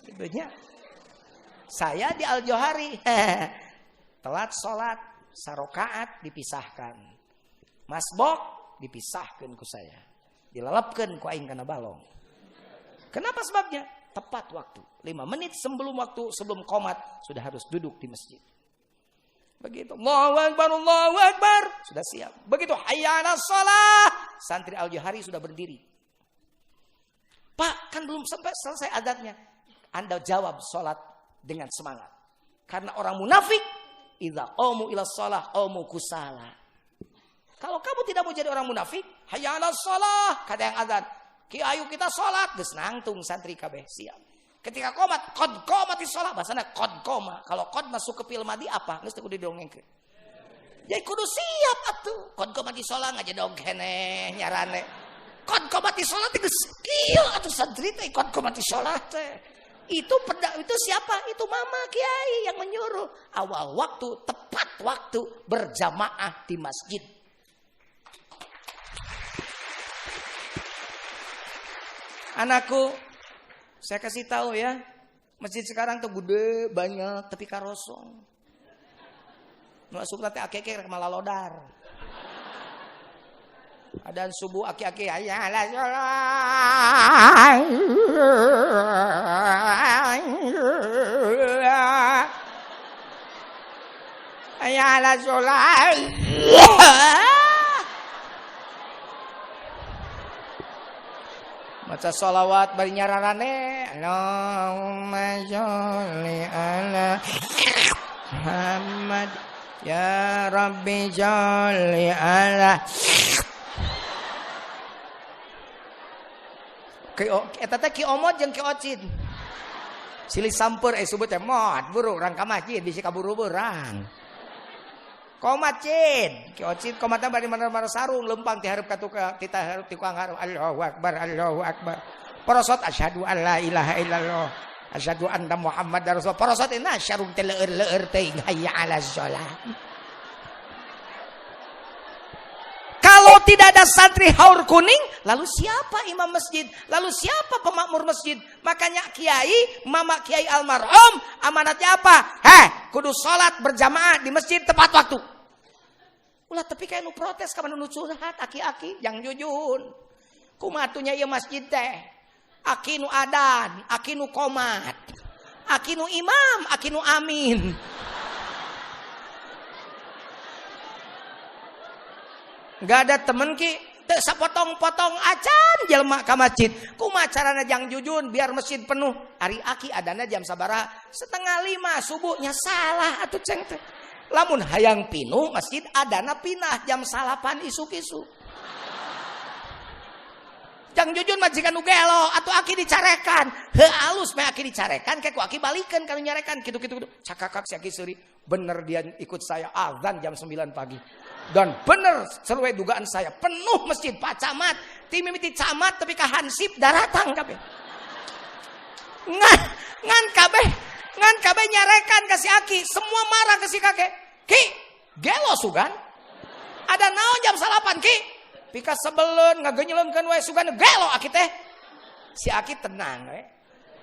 [SPEAKER 1] Kidunya. Saya di Al-Johari telat sholat sarokaat dipisahkan, masbok dipisahkan ku saya, dilalapkan ku aing kana balong. Kenapa sebabnya? Tepat waktu 5 menit sebelum komat sudah harus duduk di masjid. Begitu Allahu Akbar sudah siap. Begitu hayya 'alas shalah santri Al-Johari sudah berdiri. Pak kan belum sampai selesai adzannya. Anda jawab sholat dengan semangat. Karena orang munafik idza qamu ila shalah qamu kusala. Kalau kamu tidak mau jadi orang munafik, hayya 'alas shalah, kada yang azan. Ki ayo kita salat geus nangtung santri kabeh siap. Ketika qomat, qad qamatis shalah, bahasana qad qoma. Kalau qad masuk ke fi'il madhi apa? Geus teu kudu didongengkeun. Jadi kudu siap atuh. Qad qamatis shalah ngajedog keneh nyarane. Qad qamatis shalah teh geus kieu atuh santri teh qad qamatis shalah teh. Itu siapa? Itu mama kiai yang menyuruh. Awal waktu, tepat waktu berjamaah di masjid. Anakku, saya kasih tahu ya, masjid sekarang tuh gede, banyak, tapi karosong. Masuk nanti akeke malah lodar. Adaan subuh aki-aki hayya ala sholat. Hayya ala sholat. Maca sholawat bari nyararane. Allahumma sholli ala Muhammad. Ya Rabbi sholli ala. Eta teh ki omot jeung ki ocid. Silih sampeur subut teh mod buru urang ka masjid bisi kaburu beurang. Komat cid, ki ocid komatna bari mana-mana sarung lempang ti hareup ka hareup ti tukang hareup. Allahu akbar, Allahu akbar. Porosot asyhadu an la ilaha illallah. Asyhadu anna Muhammadar Rasul. Porosot ina sarung teh leueur-leueur teuing hayya 'alas shalah. Kalau tidak ada santri haur kuning, lalu siapa imam masjid? Lalu siapa pemakmur masjid? Makanya kiai, mama kiai almarhum, amanatnya apa? Kudu sholat berjamaah di masjid tepat waktu. Ulah tapi kayak nu protes ka nu curhat aki-aki yang jujun. Kumatunya ieu masjid teh. Aki nu adan, aki nu qomat. Aki nu imam, aki nu amin. Gak ada temen ki sapotong-potong acan jelema ka masjid. Kumaha carana jang jujun biar masjid penuh. Ari aki adana jam sabaraha? 4:30 subuhnya salah atuh ceng teh. Lamun hayang pinuh masjid adana pinah jam 8 isuk-isuk. Jang jujun majikan nu gelo atuh aki dicarekan. Heuh alus mah aki dicarekan kayak ku aki balikeun kana nyarekan kitu-kitu. Cakakak si aki seuri. Bener dia ikut saya azan jam 9 pagi. Dan benar sesuai dugaan saya penuh masjid Pak Camat, ti mimiti camat tapi ka hansip daratang kabeh. Ngan kabeh nyarekan ka si aki, semua marah ke si kakek. Ki, gelo sugan. Ada naon jam 8 ki? Pika sebeleun ngagenyeleunkeun wae sugan gelo aki teh. Si aki tenang we.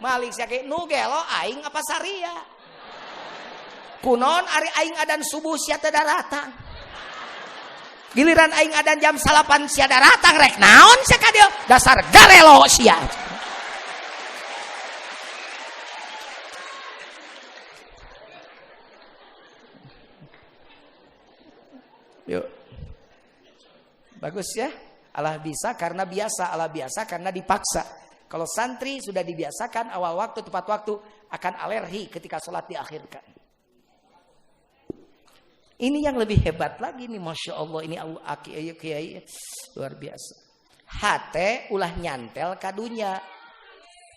[SPEAKER 1] Malik si aki nu gelo aing apa saria. Kunon ari aing adan subuh sia teu daratang. Giliran aing adan jam 8 sia daratang rek naon sia ka dieu dasar garelo sia. Yuk. Bagus ya. Allah bisa karena biasa, Allah biasa karena dipaksa. Kalau santri sudah dibiasakan awal waktu tepat waktu akan alergi ketika sholat diakhirkan. Ini yang lebih hebat lagi nih, Masya Allah. Ini Allah kiai luar biasa. Hate ulah nyantel ka dunya,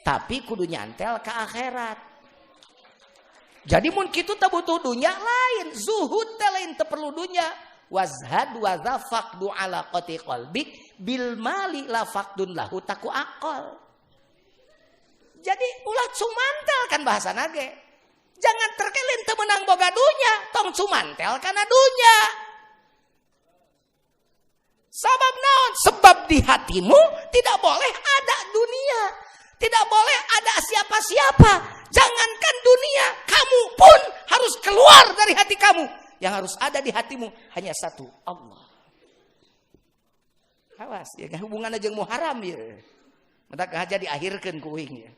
[SPEAKER 1] tapi kudu nyantel ke akhirat. Jadi mun kitu teu butuh dunya lain, zuhud teh lain teu perlu dunya. Wazhad wa zafaqdu ala qati qalbik bil mali la faqdun lahu taku aqal. Jadi ulah cumantel kan bahasana ge. Jangan terkelin teu meunang boga dunya, tong cumantel kana dunya. Sabab naon? Sebab di hatimu tidak boleh ada dunia. Tidak boleh ada siapa-siapa. Jangankan dunia, kamu pun harus keluar dari hati kamu. Yang harus ada di hatimu hanya satu, Allah. Awas, ya hubunganna jeung muharam ya. Mentak aja diakhirkeun ku uing ya.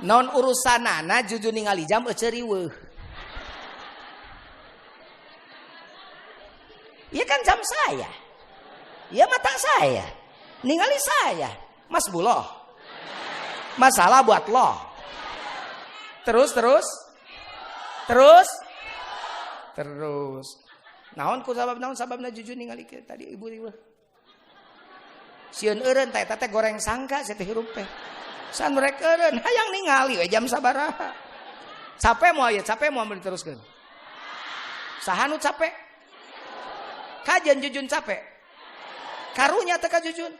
[SPEAKER 1] Non urusanana jujur ningali jam ceriweuh. Iya kan jam saya. Iya mata saya. Ningali saya. Mas Buloh. Masalah buat lo. Terus. Naon ku sababna jujur ningali tadi ibu. Sieun eureun teh eta goreng sangka sia teh hirup teh. San rek eureun hayang ningali we jam sabaraha. Capek moal aya, capek moal diteruskeun. Saha nu capek? Kajen Jujun capek. Karunya teh ka Jujun.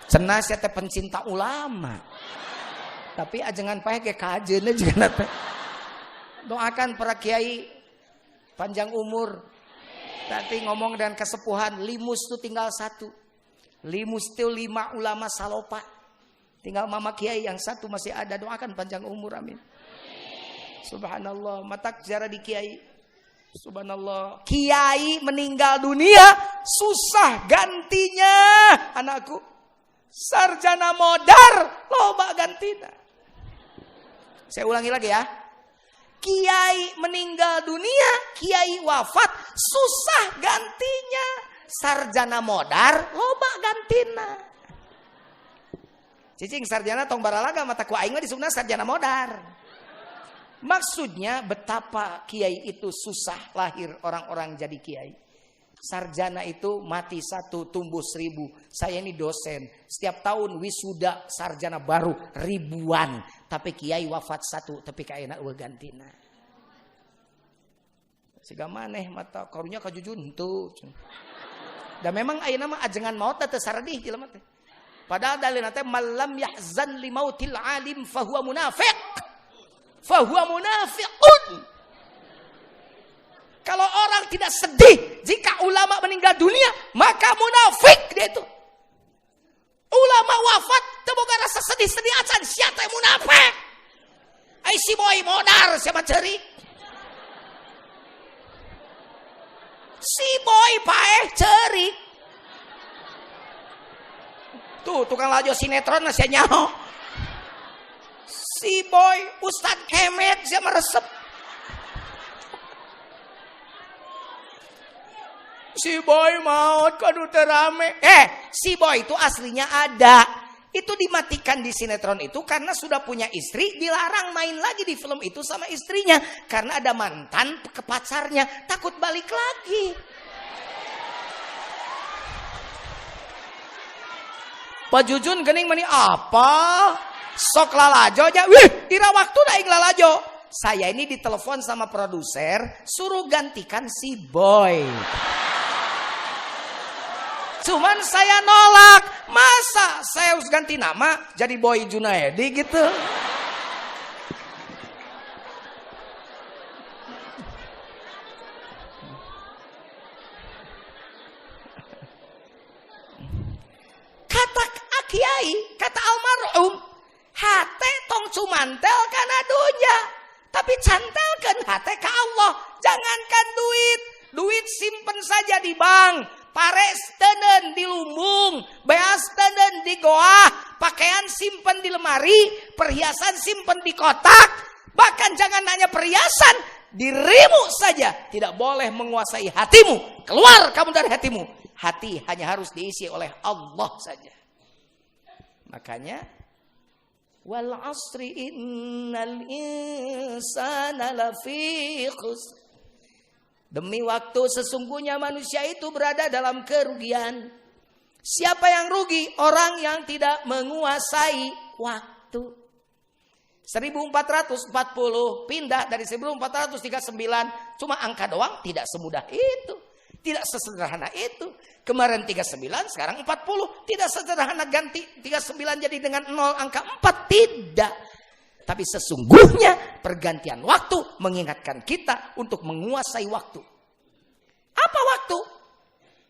[SPEAKER 1] Cenah sia teh pencinta ulama. Tapi ajengan pae ge kajeunna jeung teh. Doakan para kiai panjang umur. Nanti ngomong dengan kesepuhan, limus tuh tinggal 1. Limus tuh 5 ulama salopa. Tinggal mama kiai yang 1 masih ada. Doakan panjang umur, amin. Subhanallah, matak ziarah di kiai. Subhanallah, kiai meninggal dunia susah gantinya, anakku. Sarjana modar loba gantina. Saya ulangi lagi ya. Kiai meninggal dunia, kiai wafat, susah gantinya. Sarjana modar, loba gantina. Cicing sarjana tong baralaga mata ku aing mah disebutna sarjana modar. Maksudnya betapa kiai itu susah lahir orang-orang jadi kiai. Sarjana itu mati 1, tumbuh 1000. Saya ini dosen. Setiap tahun wisuda sarjana baru ribuan. Tapi kiai wafat 1, tapi kaena eueuh gantina. Siga maneh mata karunya ka Jujun henteu. Da memang ayeuna mah ajengan maot teh saredih jelema teh. Padahal dalilna teh malam yahzan li mautil alim fahuwa munafiq. Fahuwa munafiqun. Kalau orang tidak sedih jika ulama meninggal dunia, maka munafik dia itu. Ulama wafat, teboga rasa sedih-sedih acan siapa yang munafik? Ai si boy modar siapa ceri? Si boy paeh ceri. Tuh tukang lajo sinetron masih nyaho. Si boy Ustadz Kemet siapa resep? Si boy maut kanu teu rame. Si boy itu aslinya ada. Itu dimatikan di sinetron itu karena sudah punya istri, dilarang main lagi di film itu sama istrinya karena ada mantan ke pacarnya, takut balik lagi. Pak Jujun geuning meni apa? Sok lalajo nya. Wih, ira waktu da ing lalajo. Saya ini ditelepon sama produser suruh gantikan si boy. Cuman saya nolak. Masa saya harus ganti nama jadi Boy Junaedi gitu? Kata kiai, kata almarhum, hate tong cumantel kana dunya, tapi cantelkeun hate ka Allah. Jangankan duit, duit simpen saja di bank. Pares tenen di lumbung, beas tenen di goah, pakaian simpen di lemari, perhiasan simpen di kotak. Bahkan jangan hanya perhiasan, dirimu saja tidak boleh menguasai hatimu. Keluar kamu dari hatimu. Hati hanya harus diisi oleh Allah saja. Makanya wal asri innal insana lafi khusr. Demi waktu sesungguhnya manusia itu berada dalam kerugian. Siapa yang rugi? Orang yang tidak menguasai waktu. 1440 pindah dari 1439. Cuma angka doang, tidak semudah itu. Tidak sesederhana itu. Kemarin 39, sekarang 40. Tidak sederhana ganti 39 jadi dengan 0 angka 4. Tidak. Tapi sesungguhnya pergantian waktu mengingatkan kita untuk menguasai waktu. Apa waktu?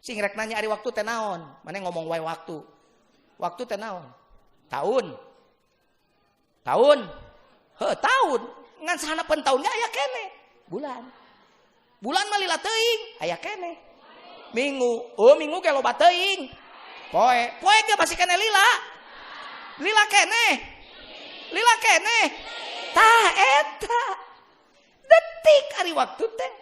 [SPEAKER 1] Sing rek nanya ari waktu teh naon? Mane ngomong wae waktu. Waktu teh naon? Tahun. Tahun. Tahun. Ngan sahanapeun tahunnya aya keneh. Bulan. Bulan mah lila teuing, aya keneh. Minggu. Oh, minggu ge loba teuing. Poe. Poe ge masih keneh lila. Lila keneh. Lila keneh. Tah eta. Detik ari waktu teh.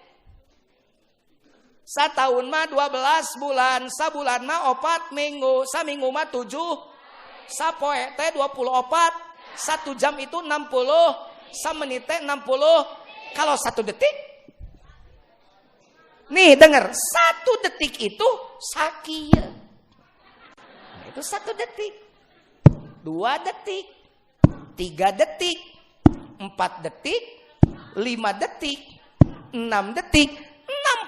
[SPEAKER 1] Satahun mah 12 bulan, sabulan mah 4 minggu, saminggu mah 7, sapoe teh 24, 1 jam itu 60, samenit teh 60, kalau 1 detik Nih dengar, 1 detik itu sakieu. Nah, itu 1 detik. 2 detik. 3 detik. 4 detik. 5 detik. 6 detik.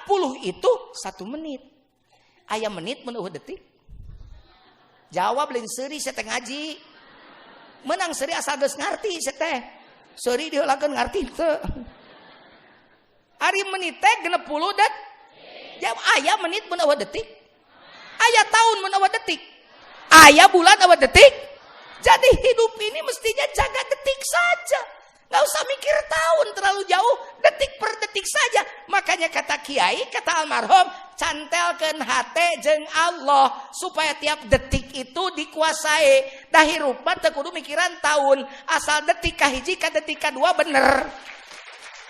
[SPEAKER 1] 60 itu 1 menit. Aya menit mun detik. Jawab lain seuri saya teh ngaji. Menang seuri asal geus ngarti saya teh. Seuri diheulakeun ngarti teu. Ari menit teh 60 detik. Jawab aya menit mun detik. Aya tahun mun detik. Aya bulan detik. Jadi hidup ini mestinya jaga detik saja. Gak usah mikir tahun terlalu jauh, detik per detik saja. Makanya kata kiai, kata almarhum, cantelkeun hate jeung Allah supaya tiap detik itu dikuasai. Da hirup mah teu kudu mikiran tahun, asal detik ka hiji ka detik kadua bener.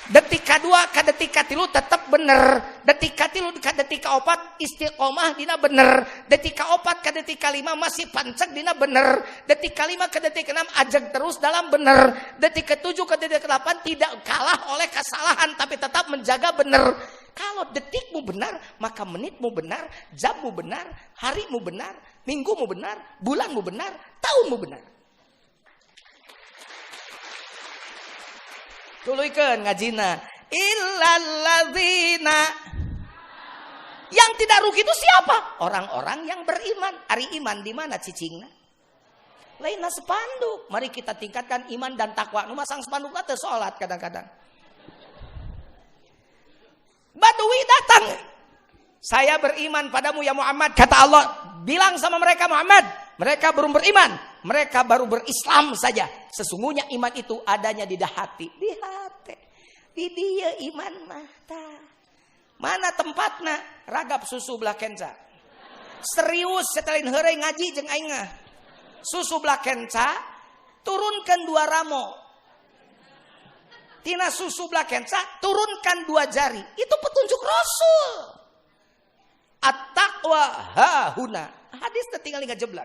[SPEAKER 1] Detik kadua ka detik katilu tetep bener. Detik katilu ka detik kaopat istiqomah dina bener. Detik kaopat ka detik kalima masih panceg dina bener. Detik kalima ka detik keenam ajeg terus dalam bener. Detik ketujuh ka detik ke-8 tidak kalah oleh kesalahan tapi tetap menjaga bener. Kalau detikmu benar, maka menitmu benar, jammu benar, harimu benar, minggumu benar, bulanmu benar, tahunmu benar. Tuluikeun ngajina illalladzina. Yang tidak rugi itu siapa? Orang-orang yang beriman. Ari iman di mana cicingna? Lainna spanduk. Mari kita tingkatkan iman dan takwa. Nu masang spanduk teh salat kadang-kadang. Badui datang. Saya beriman padamu ya Muhammad, kata Allah. Bilang sama mereka Muhammad, mereka belum beriman, mereka baru berislam saja. Sesungguhnya iman itu adanya di hati. Di hati. Di dia iman mata. Mana tempatnya? Ragap susu belah kenca. Serius setelin heureuy ngaji jeung aing. Susu belah kenca turunkan 2 ramo. Tina susu belah kenca turunkan 2 jari. Itu petunjuk Rasul. At-taqwa hahuna. Hadis tinggal ngajeblak.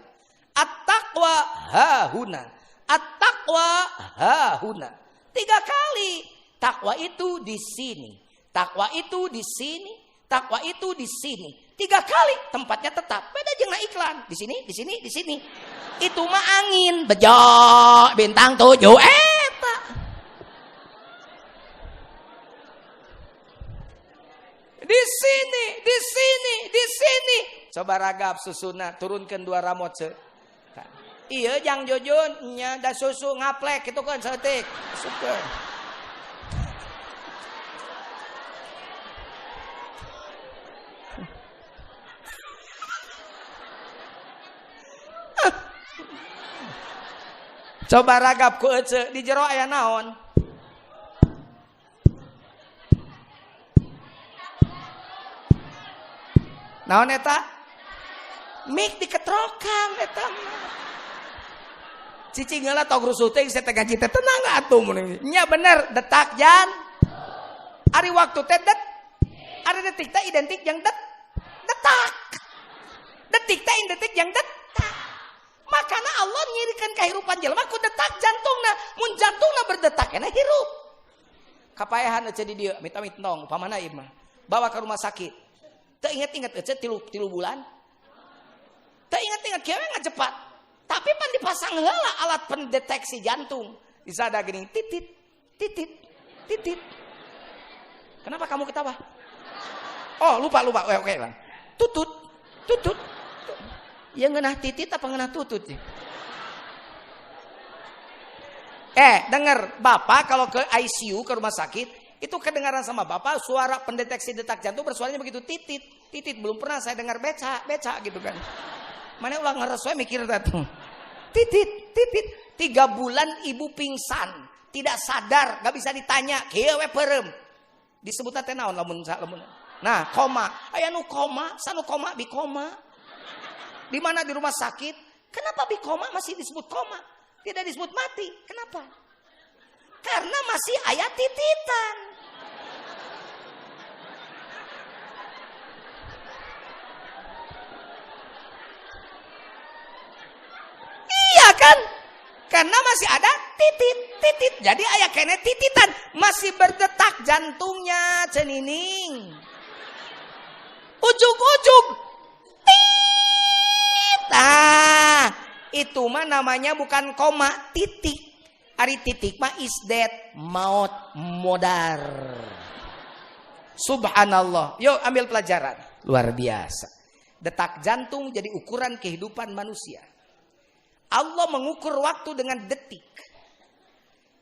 [SPEAKER 1] At-taqwa hahuna. At-taqwa hahuna. 3 kali. Takwa itu di sini. Takwa itu di sini. Takwa itu di sini. 3 kali tempatnya tetap. Beda jeung iklan. Di sini, di sini, di sini. Itu mah angin. Bejo bintang 7 eta. Di sini, di sini, di sini. Coba ragap susuna, turunkan 2 ramot se. Iya, jang jujun, nya da susu ngaplek itu kan setik. Sukeun. Coba ragap ku ece di jero aya naon? Naon eta? Mik diketrokan eta. Cicing heula tok rusuh teh saya teh gaji teh tenang atuh mun. Nya bener detak jan. Ari waktu teh ari detik teh identik yang detak. Detik teh identik yang detak. Makana Allah nyirikan kehirupan jelema ku detak jantungna. Mun jantungna berdetak kana hirup. Kapayahan ece di dieu mita-mit tong upamana ieu mah. Bawa ke rumah sakit. Teu inget-inget ece 3 bulan. Teu inget-inget kieu ngajepat. Tapi pan dipasang heula alat pendeteksi jantung. Disada geuning titit titit titit. Kenapa kamu ketawa? Oh, lupa. Oke lah. Tutut. Ya ngeunah titit apa ngeunah tutut sih? Dengar, Bapak kalau ke ICU ke rumah sakit itu kedengaran sama Bapak suara pendeteksi detak jantung bersuaranya begitu titit belum pernah saya dengar beca gitu kan. Mana ulah ngeres we mikir tuh. Titit 3 bulan ibu pingsan, tidak sadar, gak bisa ditanya, kieu we peureum. Disebutna teh naon lamun. Nah, koma. Aya nu koma, sanu koma bikoma. Di mana di rumah sakit? Kenapa bikoma masih disebut koma? Tidak disebut mati. Kenapa? Karena masih ayat tititan. Iya kan? Karena masih ada titit. Jadi ayat kene tititan. Masih berdetak jantungnya cenining. ujug-ujug. Tit. Nah, itu mah namanya bukan koma, titik. Ari titik mah is dead, maut, modar. Subhanallah. Yuk ambil pelajaran. Luar biasa. Detak jantung jadi ukuran kehidupan manusia. Allah mengukur waktu dengan detik.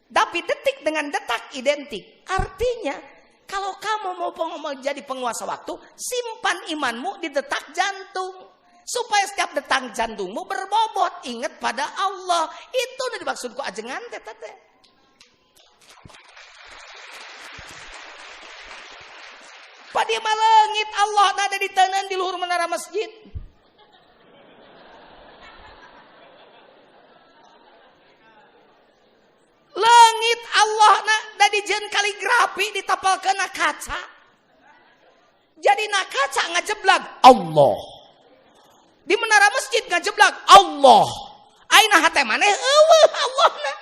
[SPEAKER 1] Tapi detik dengan detak identik. Artinya, kalau kamu mau jadi penguasa waktu, simpan imanmu di detak jantung. Supaya setiap detak jantungmu berbobot. Ingat pada Allah. Itu udah dimaksudku ajengan tete. Pada malengit Allah ada di tenan di luhur menara masjid. Langit Allah ada di jen kaligrafi ditapalkeun kaca. Jadi kaca ngajeblag Allah. Di menara masjid ngajeblag Allah. Aina hate maneh eueuh Allahna.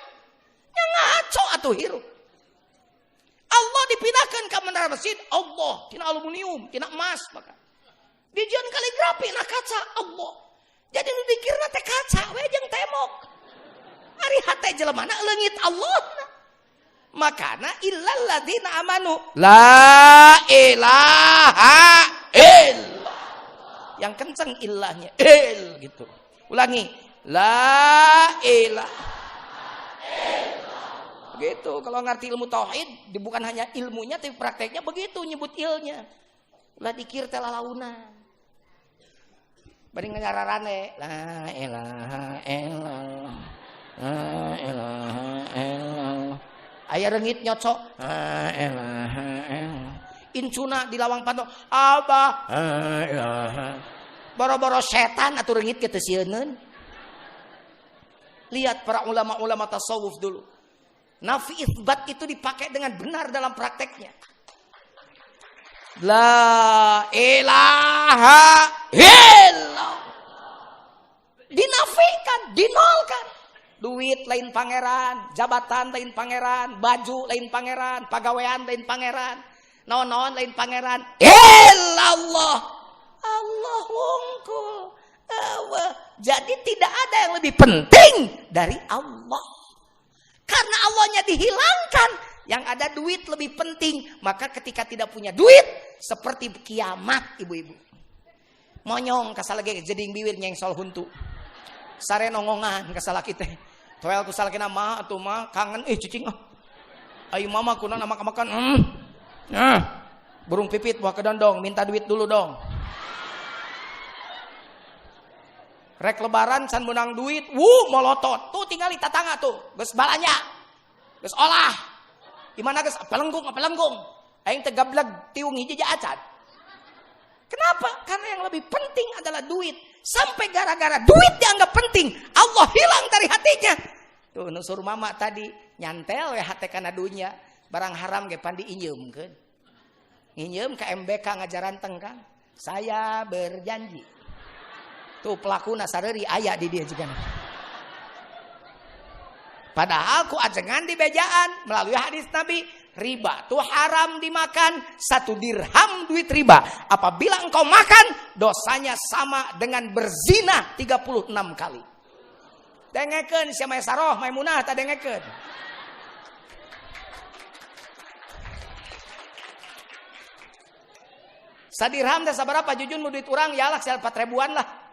[SPEAKER 1] Nya ngaco atuh hirup. Allah dipindahkan ke menara masjid, Allah, tina aluminium, tina emas maka. Dijian kaligrafi na kaca Allah. Jadi nu dikirna teh kaca we jeung temok. Ari hate jelema na leungit Allah. Makana illal ladzina amanu la ilaha illallah. Yang kenceng illahnya il gitu. Ulangi. La ilaha begitu. Kalau ngerti ilmu tauhid, bukan hanya ilmunya tapi prakteknya begitu nyebut ilnya. Ulah dikir teh lalaunan. Bari ngararane la ilaha illallah. La ilaha illallah. Aya reungit nyocok la ilaha illallah. Incuna di lawang panto abah la ilaha. Boro-boro setan atuh reungit kitu sieun. Lihat para ulama-ulama tasawuf dulu. Nafi isbat itu dipakai dengan benar dalam prakteknya. La ilaha illallah. Dinafikan, dinolkan. Duit lain pangeran, jabatan lain pangeran, baju lain pangeran, pagawean lain pangeran, naon-naon lain pangeran. Illallah. Allah wungkul. Jadi tidak ada yang lebih penting dari Allah. Karena Allahnya dihilangkan, yang ada duit lebih penting. Maka ketika tidak punya duit, seperti kiamat ibu-ibu. Monyong kasalage jeding biwir nyengsol huntu. Sare nongongan kasalaki teh. Toel ku salakina mah atuh mah kangen cicing ah. Ayo mama kuna makan. Burung pipit buah kedondong, minta duit dulu dong. Rek lebaran can menang duit, molotot. Tuh tinggal di tatangga tuh, geus balanya. Geus olah. Di mana geus pelenggung. Aing teh gablag tiung hiji acan. Kenapa? Karena yang lebih penting adalah duit. Sampai gara-gara duit dianggap penting, Allah hilang dari hatinya. Tuh nusur mama tadi nyantel we hate kana dunya, barang haram ge pandi injeumkeun. Injeum ka MBK ngajaranteng kan. Saya berjanji. Tuh pelakuna sareuri aya di dia juga. Padahal ku ajengan di bejaan melalui hadis Nabi, riba tuh haram dimakan, 1 dirham duit riba. Apabila engkau makan, dosanya sama dengan berzina 36 kali. Dengekeun sia Maesaroh, Maimunah ta dengekeun. Sadirham teh sabaraha jujun mu duit urang ya lah 4 ribuan lah.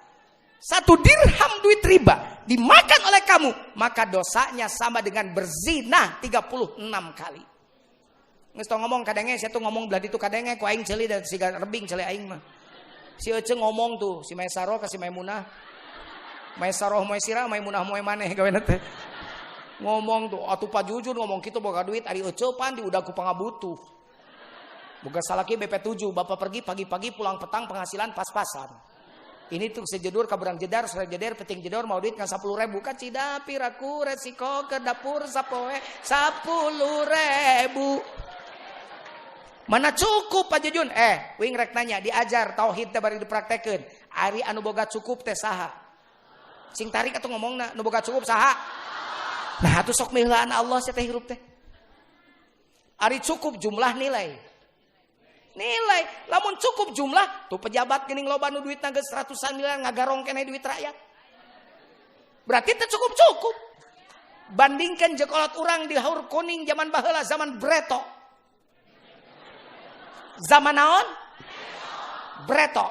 [SPEAKER 1] 1 dirham duit riba dimakan oleh kamu, maka dosanya sama dengan berzina 36 kali. Geus tong ngomong kadenge sia tuh ngomong belah ditu kadenge ku aing ceuli da siga rebing ceuli aing mah. Si Ece ngomong tuh si Maesaroh ka si Maimunah. Maesaroh moe sira, Maimunah moe maneh gawena teh. Ngomong tuh atuh pajujur ngomong kitu boga duit ari Ece pan diudag ku pangabutuh. Boga salaki BP7, bapak pergi pagi-pagi pulang petang penghasilan pas-pasan. Ini tuh sejedur kaburang jedar, sore jedar, peting jedor, mau duit kan 10.000 kan cidapi raku resiko ke dapur sapoe 10.000. Mana cukup Pak Jujun? Wing rek nanya, diajar tauhid teh bari dipraktekeun. Ari anu boga cukup teh saha? Sing tarik atuh ngomongna, nu boga cukup saha? Nah, atuh sok milaan Allah sia teh hirup teh. Ari cukup jumlah nilai. Nilai, lamun cukup jumlah, tuh pejabat geuning loba nu duitna geus ratusan miliar ngagarong keneh duit rakyat. Berarti teu cukup-cukup. Bandingkan jekolot urang di haur kuning zaman baheula, zaman Breto. Zaman naon? Breto.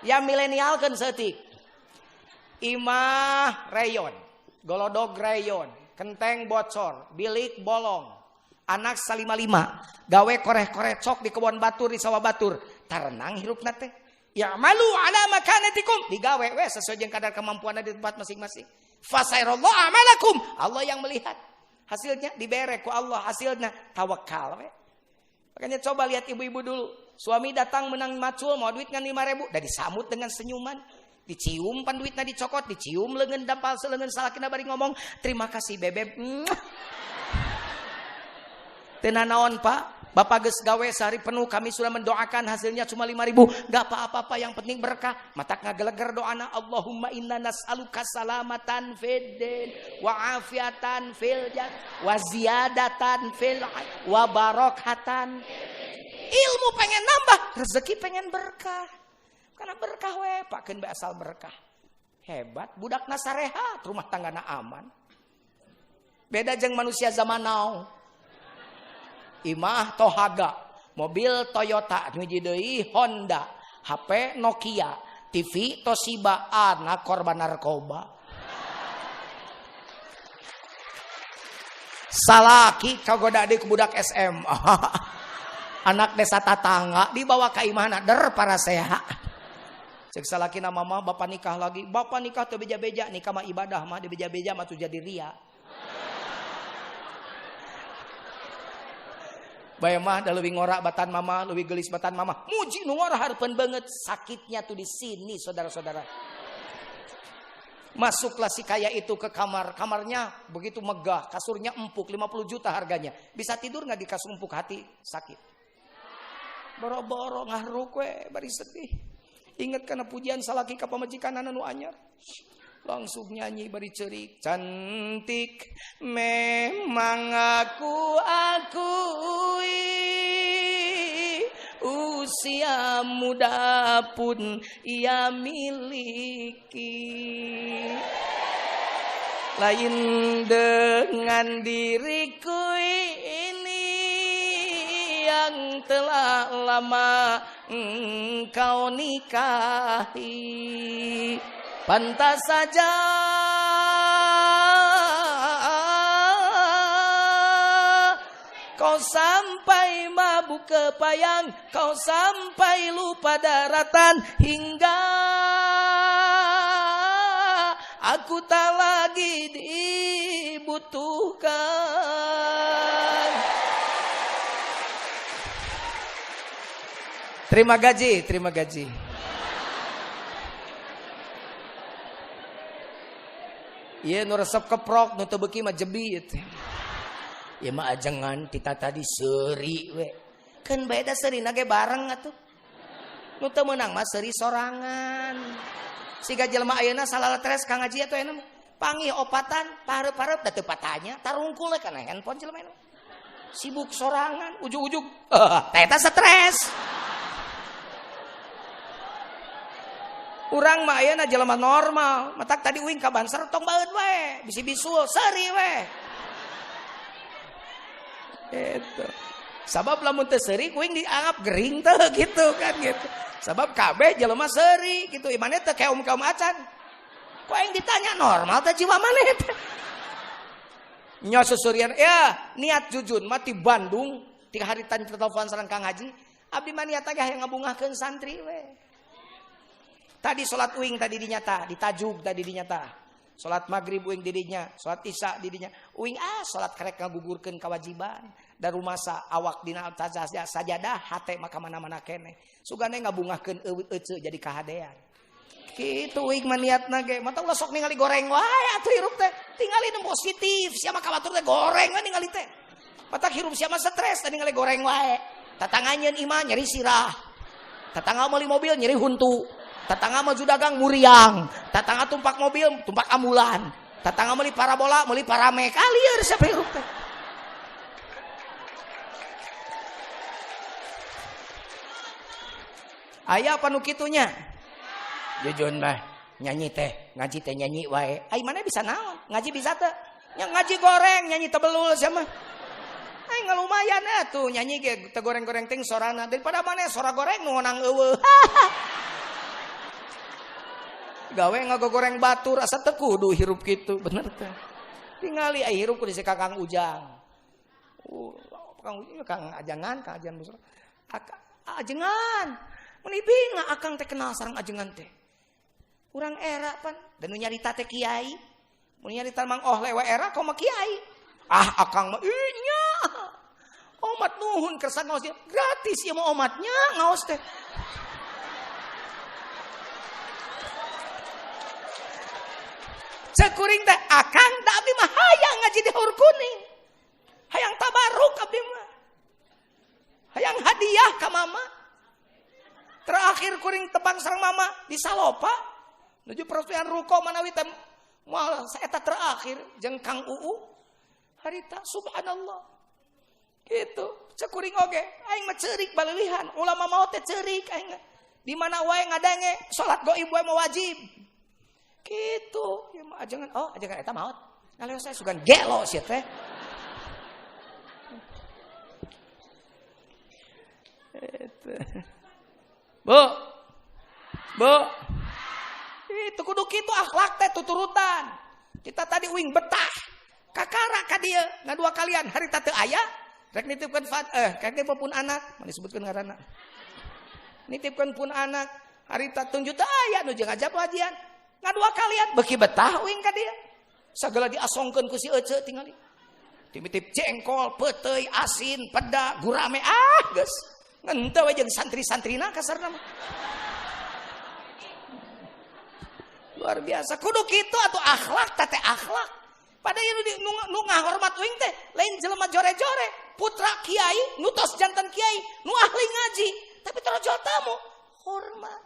[SPEAKER 1] Ya milenial kan seutik. Imah rayon, golodog rayon, kenteng bocor, bilik bolong. Anak salima-lima, gawe koreh-koreh cok di kebun batur, di sawah batur. Tarenang hirupna teh. Ya malu ala makanatikum. Digawe we sesuai jeung kadar kemampuanna di tempat masing-masing. Fasairallahu amalakum. Allah yang melihat. Hasilnya dibere ku Allah, hasilnya tawakal we. Makanya coba lihat ibu-ibu dulu. Suami datang menang macul mau duit ngan 5.000, da disambut dengan senyuman. Dicium pan duitna dicokot, dicium leungeun dampal seleungeun salakina bari ngomong, "Terima kasih bebeb." Tena naon Pak, Bapak geus gawe sehari penuh, kami sudah mendoakan hasilnya cuma 5.000. Gak apa-apa, yang penting berkah. Matak ngageleger doana, Allahumma inna nas'aluka salamatan fid din wa afiatan fil jannah wa ziyadatan fil wa barakatan. Ilmu pengen nambah, rezeki pengen berkah. Karena berkah we, pakeun bae asal berkah. Hebat, budakna sarehat, rumah tanggana aman. Beda jeung manusia zaman now. Imah Tohaga, mobil Toyota, hiji deui Honda, HP Nokia, TV Toshiba, anak korban narkoba. Salaki kagoda di budak SM. Anak desa tatangga dibawa ka imahna der para seha. Cek salakina mama bapak nikah lagi. Bapak nikah teu beja-beja, nikah mah ibadah mah, di beja-beja mah tuh jadi ria. Bae mah da leuwih ngorak batan mama, leuwih geulis batan mama. Muji nu ngora hareupeun banget, sakitnya tuh di sini saudara-saudara. Masuklah si kaya itu ke kamar, kamarnya begitu megah, kasurnya empuk 50 juta harganya. Bisa tidur enggak di kasur empuk, hati sakit. Boro-boro ngahruk we bari sedih. Ingat kana pujian salaki ka pamajikanana nu anyar. Langsung nyanyi bari ceurik, cantik memang aku akui, usia muda pun ia miliki. Lain dengan diriku ini yang telah lama engkau nikahi. Pantas saja kau sampai mabuk kepayang, kau sampai lupa daratan, hingga aku tak lagi dibutuhkan. Terima gaji, terima gaji. Iya nu resep keprok nu teu beuki mah jebit. Ya mah ajengan kita tadi seuri we. Keun beda seurina ge bareng atuh. Nu teu meunang mah seuri sorangan. Siga jelema ayeuna salaletres ka ngaji atuh enem. Panggih opatan, pareup-pareup da teu patanya, tarungkul we kana handphone jelema anu. Sibuk sorangan, ujug-ujug. Eta stres. Urang mah ayeuna jelema normal, matak tadi uing ka Banser tong baeut we, bisi bisul seuri we. Gitu. Sabab lamun teu seuri kuing dianggap gering teh gitu kan gitu. Sabab kabeh jelema seuri gitu, imane teh kaum-kaum acan. Kuing ditanya normal teh jiwa maneh teh. Nya susurian ya niat jujun mah ti Bandung, ti haritan telepon sareng Kang Haji, abdi mah niat teh hayang ngabungahkeun santri we. Tadi sholat uing tadi dinyata, ditajuk tadi dinyata. Sholat maghrib uing didinya, sholat isya didinya. Uing sholat kerek ngagugurkeun kewajiban. Da rumasa awak dina sajadah hate maka mana-mana keneh. Sugane ngabungahkeun eueuh jadi kahadean. Kitu uing mah niatna ge. Mata ulah sok ningali goreng wae atuh hirup teh. Tingali nu positif, sia mah kabatur teh goreng we ningali teh. Mata hirup sia mah stres teh ningali goreng wae. Tatanganyeun imah nyeri sirah. Tatangga meuli mobil nyeri huntu. Tatangga maju dagang muriang, tatangga tumpak mobil, tumpak ambulan, tatangga meuli parabola, meuli paramek, lieur siapa hirup teh. Aya apa nu kitunya? Jujun mah nyanyi teh, ngaji teh nyanyi wae. Ai mana bisa naon? Ngaji bisa teh? Yang ngaji goreng, nyanyi tebelul sama. Ai ngalumayan tuh nyanyi ge teh goreng-goreng ting sorana daripada mana sora goreng nu ngonang eueuh. Gawe ngagogoreng batur asa teu kudu hirup kitu, bener teh. Tingali ai hirup ku di Kakang Ujang. Kang ajangan, Kang ajan besar. Ajengan. Mun ibing akang teh kenal sareng ajengan teh. Urang era pan, dan nu nyarita teh kiai. Mun nyarita mang lewe era kau mah kiai. Akang mah nya. Omat nuhun kersa ngaos gratis ieu mah omatnya ngaos teh. Cekuring teh akang da abdi mah hayang ngaji di Haur Kuning. Hayang tabaruk abdi mah. Hayang hadiah ka mama. Terakhir kuring tebang sareng mama di Salopa. Nuju peresmian ruko manawi teh moal saeta terakhir jeung Kang Uu. Harita subhanallah. Gitu. Cekuring oge aing mah ceurik baleuwihan. Ulama maot teh ceurik aing. Di mana wae ngadange salat gaib wae mah wajib. Gitu. Ya mah ajangan ajangan eta maot. Ngaleos saya sugan gelo sia teh. Bu. Itu kudu kitu akhlak teh tuturutan. Kita tadi uing betah. Kakara ka dieu ngadua kalian harita teu aya rek nitipkeun kakek pun anak, mun disebutkeun ngaranna. Nitipkeun pun anak, harita tunjut teu aya nu jeung ajab wajian. Ngadua kalian beuki betah uing ka dieu. Sagala diasongkeun ku si Ece tingali. Timitip jengkol, peuteuy, asin, peda, gurame geus. Ngenteu we jeung santri-santrina kasarna mah. Luar biasa. Kudu kitu atuh akhlak teh akhlak. Padahal nu ngahormat uing teh lain jelema jore-jore, putra kiai, nutos jantan kiai, nu ahli ngaji, tapi tarojol tamu hormat.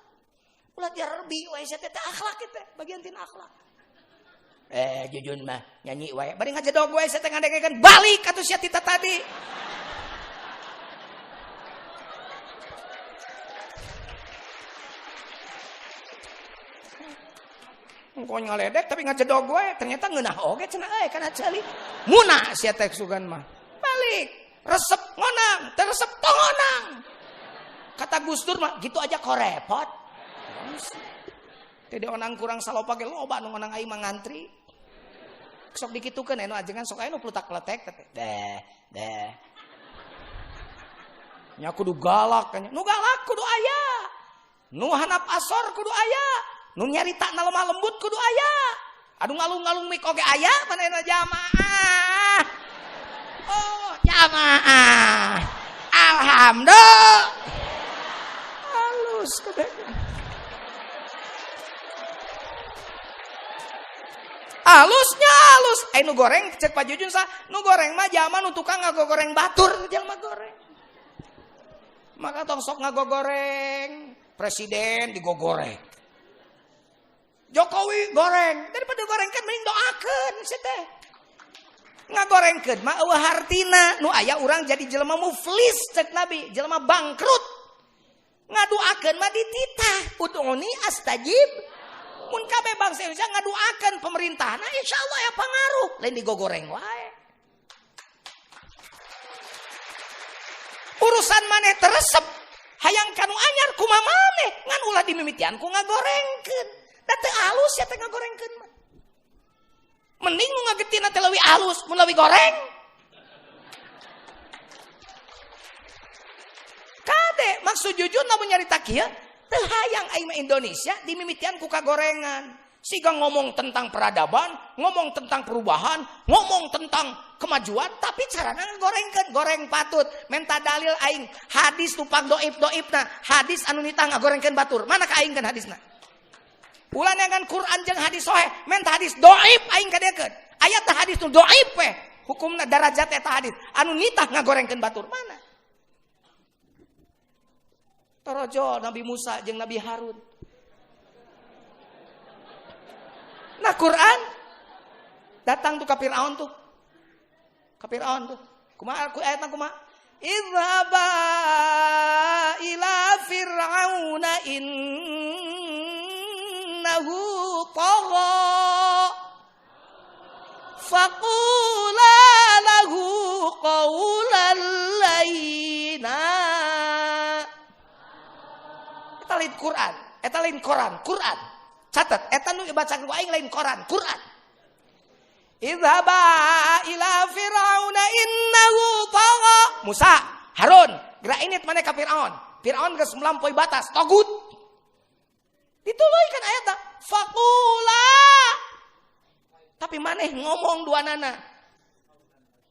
[SPEAKER 1] Ulah diarbi wae sia teh akhlak teh, bagian tina akhlak. Jujun mah nyanyi wae, bari ngajedog wae sia teh ngadengekeun balik atuh sia tita tadi. Engko ngaledek tapi ngajedog gue ternyata ngeunah oge cenah kana ceuli. Muna sia teh sugan mah. Balik, resep ngonang, teu resep tongonang. Kata Gus Dur mah gitu aja kok repot. Teu onang kurang salopa ge loba nu ngonang aing mah ngantri. Sok dikitukeun anu ajengan sok aya nu plutak-pletek teh. Nya kudu galak nya. Nu galak kudu aya. Nu hanap asor kudu aya. Nu nyaritakna lemah lembut kudu aya. Adu ngalung-ngalung mik oge aya manehna jamaah. Oh, jamaah. Alhamdulillah. Halus kadang. Halusnya halus. Nu goreng cek Pak Jujun sah. Nu goreng mah zaman nu tukang ngagogoreng batur jalma goreng. Maka tong sok ngagogoreng. Presiden digogoreng. Jokowi goreng, daripada goreng kan mending doakeun sia teh. Ngagorengkeun mah eueuh hartina, nu aya urang jadi jelema muflis cek Nabi, jelema bangkrut. Ngaduakeun mah dititah, ud'uni astajib. Mun kabeh bangsa Indonesia ngaduakeun pemerintahna insyaallah aya pangaruh, lain digogoreng wae. Urusan maneh teresep, hayang kanu anyar kumaha maneh, ngan ulah dimimitian ku ngagorengkeun. Da teu alus ya teh ngagorengkeun mah. Mending nu ngagetina teh leuwih alus mun leuwih goreng. Kade maksud Jujun lamun nyarita kieu teu hayang aing mah Indonesia dimimitian ku kagorengan. Siga ngomong tentang peradaban, ngomong tentang perubahan, ngomong tentang kemajuan, tapi carana ngagorengkeun, goreng patut. Menta dalil aing hadis tupang doib-doibna, hadis anu nitah ngagorengkeun batur. Mana ka aing kan hadisna? Ulah dengan Quran jeung hadis sahih, menta hadis dhaif aing kadekeun. Aya teh hadis nu dhaif we, hukumna darajat eta hadis. Anu nitah ngagorengkeun batur mana? Torojo Nabi Musa jeung Nabi Harun. Nah Quran datang tuh ka Firaun tuh. Ka Firaun tuh. Kumaha ayatna kumaha? Idhaba ila fir'auna innahu tagha faqula lahu qawlan layyina. Eta lain Quran, eta lain Quran. Catat, eta nu baca ku aing lain Quran. Idhaba ila fir'auna innahu tagha. Musa, Harun, gerak init mana ka Fir'aun. Fir'aun geus melampaui batas, togut. Dituluykeun ayatna, faqula. Tapi maneh ngomong duanana.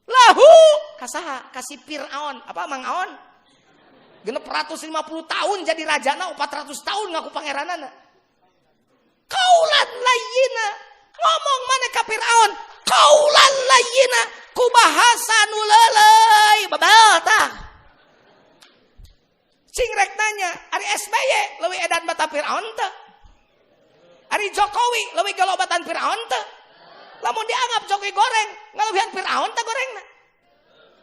[SPEAKER 1] Lahu kasaha? Kasih Fir'aun, apa Mang Aon? Genep 150 tahun jadi rajana, 400 tahun ngaku pangeranana. Qaulan layyina. Ngomong maneh ka Fir'aun, qaulan layyina, ku bahasa nu leuleuy, babal tah. Sing rek nanya, ari SBY leuwih edan bata Fir'aun teu? Ari Jokowi leuwih galobatan Fir'aun teu? Lamun dianggap Jokowi goreng, ngalebihan Fir'aun teh gorengna.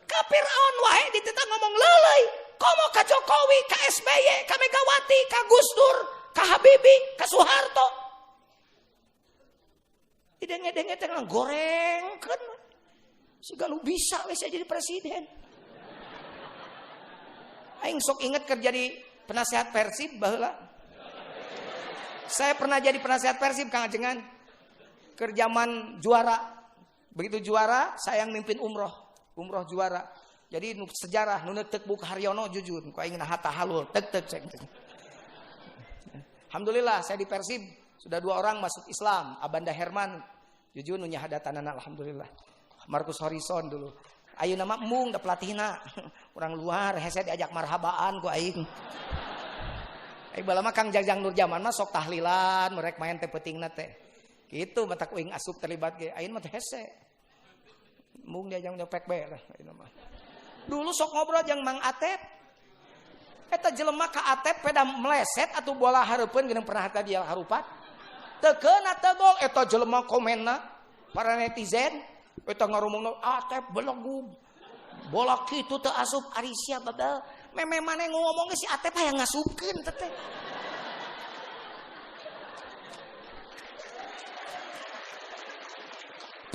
[SPEAKER 1] Ka Fir'aun wae dititah ngomong leuleuy. Komo ka Jokowi, ka SBY, ka Megawati, ka Gus Dur, ka Habibie, ka Soeharto. Ideng-ideng teh gorengkeun. Siga nu bisa we jadi presiden. Aing sok inget kerja di penasehat Persib baheula. Saya pernah jadi penasehat Persib Kang Ajengan. Kerjaman juara. Begitu juara, saya yang mimpin umroh juara. Jadi sejarah nu neuteuk buku Haryono jujur, ku aing hata halul tek. Alhamdulillah saya di Persib sudah 2 orang masuk Islam, Abanda Herman jujur nu nyahadatanana alhamdulillah. Markus Horizon dulu. Ayeuna mah mung da pelatihna. Urang luar hese diajak marhabaan ku aing. Aing bala mah Kang Jajang Nurjaman mah sok tahlilan, merek main teh peutingna teh. Kitu mata ku aing asup terlibat ge. Aing mah teh hese. Mung diajak nyopek bae lah ayeuna mah. Dulu sok ngobrol jeung Mang Atep. Eta jelema ka Atep peda meleset atuh bola hareupeun geus pernah teh dia harupat. Teu keuna teu gol eta jelema komenna para netizen. Eta ngarumungna Atep belegug. Bola kitu teu asup ari sia badal. Meme maneh ngomong ge si Atep hayang ngasupkeun teh.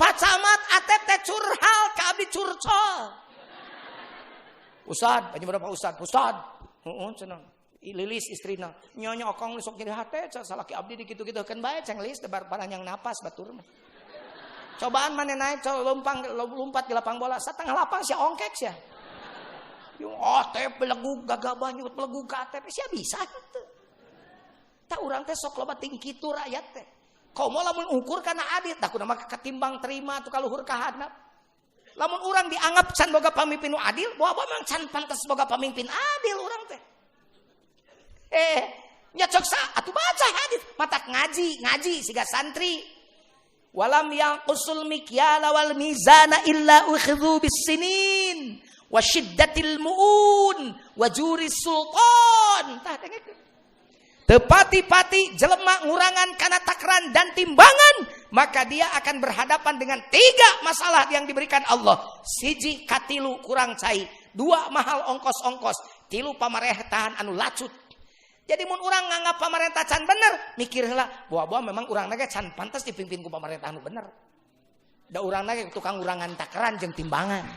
[SPEAKER 1] Pak Camat Atep teh curhal ka abdi curcol. Ustad, banyak berapa Ustad? Cenah. Lilis istrina. Nyonya akang sok jadi hate, salaki abdi dikitu-kitu kan bae ceng Lilis tebar panjang napas batur mah. Cobaan mana naik, lompat di lapang bola, setengah lapang sia ongkek sia. Yung Atep belegug gagabah nyut belegug ka Atep sia bisa kitu. Tak urang teh sok loba ting kitu rakyat teh. Komo lamun ukur kana adil, da kunaha katimbang terima tu kaluhur ka handap. Lamun urang dianggap can boga pamimpin nu adil, boga memang can pantes boga pamimpin adil urang teh. Nya cok sa atuh baca hadis, matak ngaji siga santri. Walam yanqusul mikyala wal mizana illa ukhidhu bis-sinin wa syiddatil muun wa juris sultan. Tah dengekeun. Tepati-pati jelema ngurangan kana takaran dan timbangan, maka dia akan berhadapan dengan 3 masalah yang diberikan Allah. 1 katilu kurang cai, 2 mahal ongkos-ongkos, 3 pamarentahan anu lacut. Jadi mun urang nganggap pamarentah can bener, mikir heula, bahwa memang urang ge can pantes dipimpin ku pamarentah anu bener. Da urang ge tukang urangan takaran jeung timbangan.